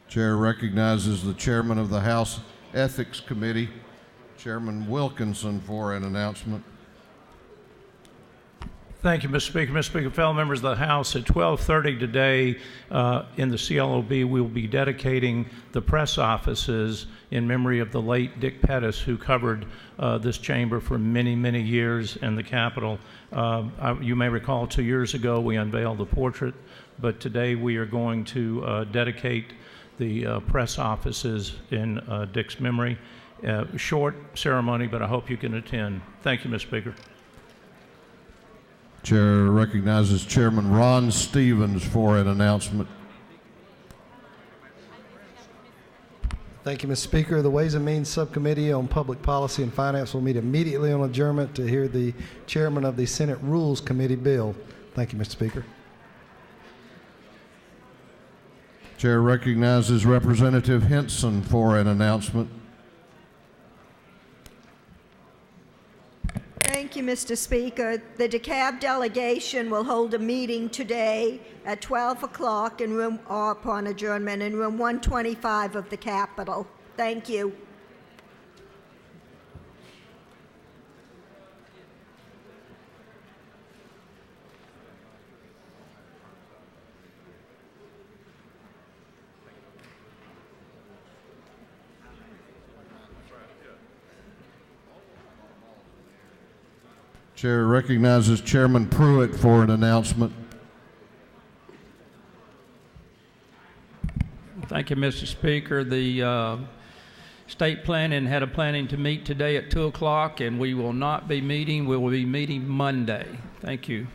Chair recognizes the Chairman of the House Ethics Committee, Chairman Wilkinson, for an announcement. Thank you, Mr. Speaker. Mr. Speaker, fellow members of the House, at 12:30 today in the CLOB, we will be dedicating the press offices in memory of the late Dick Pettis, who covered this chamber for many, many years in the Capitol. You may recall 2 years ago we unveiled the portrait, but today we are going to dedicate the press offices in Dick's memory. Short ceremony, but I hope you can attend. Thank you, Mr. Speaker. Chair recognizes Chairman Ron Stevens for an announcement. Thank you, Mr. Speaker. The Ways and Means Subcommittee on Public Policy and Finance will meet immediately on adjournment to hear the chairman of the Senate Rules Committee bill. Thank you, Mr. Speaker. Chair recognizes Representative Henson for an announcement. Thank you, Mr. Speaker. The DeKalb delegation will hold a meeting today at 12 o'clock in room, or upon adjournment, in room 125 of the Capitol. Thank you. Chair recognizes Chairman Pruitt for an announcement. Thank you, Mr. Speaker. The state planning had a planning to meet today at 2 o'clock, and we will not be meeting. We will be meeting Monday. Thank you.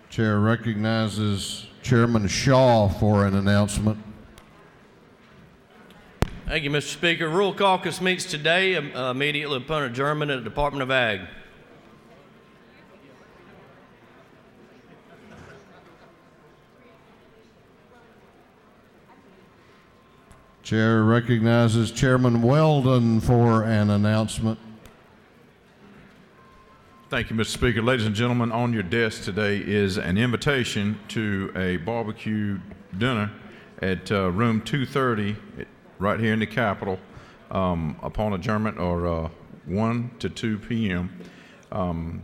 Chair recognizes Chairman Shaw for an announcement. Thank you, Mr. Speaker. Rural Caucus meets today immediately upon adjournment at the Department of Ag. Chair recognizes Chairman Weldon for an announcement. Thank you, Mr. Speaker. Ladies and gentlemen, on your desk today is an invitation to a barbecue dinner at room 230 right here in the Capitol upon adjournment, or 1 to 2 p.m. And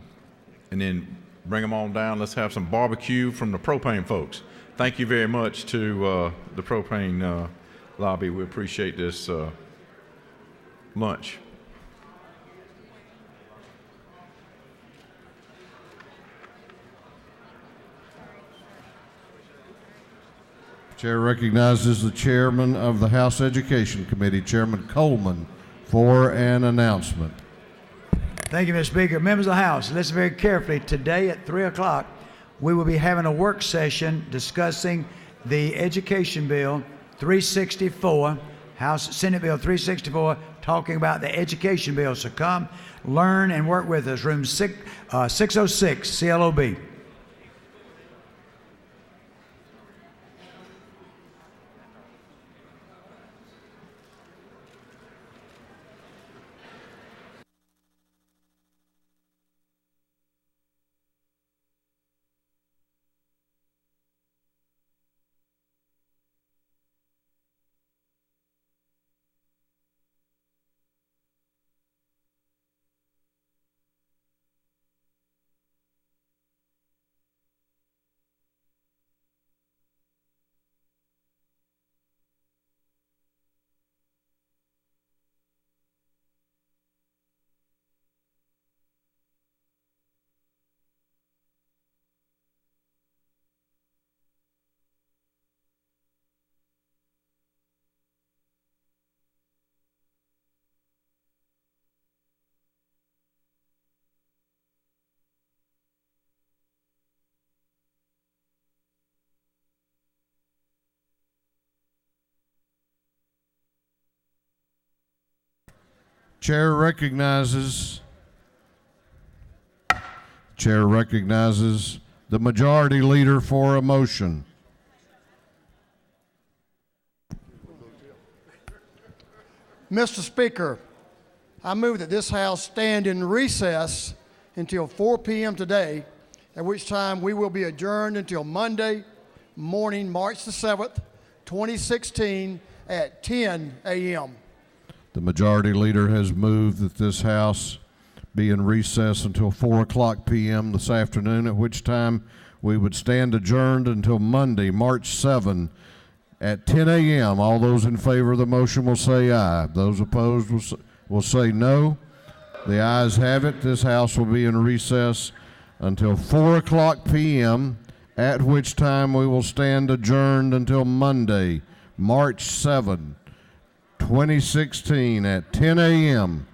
then bring them on down. Let's have some barbecue from the propane folks. Thank you very much to the propane lobby. We appreciate this lunch. Chair recognizes the chairman of the House Education Committee, Chairman Coleman, for an announcement. Thank you, Mr. Speaker. Members of the House, listen very carefully. Today at 3 o'clock, we will be having a work session discussing the Education Bill 364, Senate Bill 364, talking about the Education Bill. So come, learn, and work with us. Room 606, CLOB. Chair recognizes the majority leader for a motion. Mr. Speaker, I move that this House stand in recess until 4 p.m. today at which time we will be adjourned until Monday morning, March the 7th, 2016 at 10 a.m. The majority leader has moved that this House be in recess until 4 o'clock p.m. this afternoon, at which time we would stand adjourned until Monday, March 7 at 10 a.m. All those in favor of the motion will say aye. Those opposed will say no. The ayes have it. This House will be in recess until 4 o'clock p.m., at which time we will stand adjourned until Monday, March 7, 2016 at 10 a.m.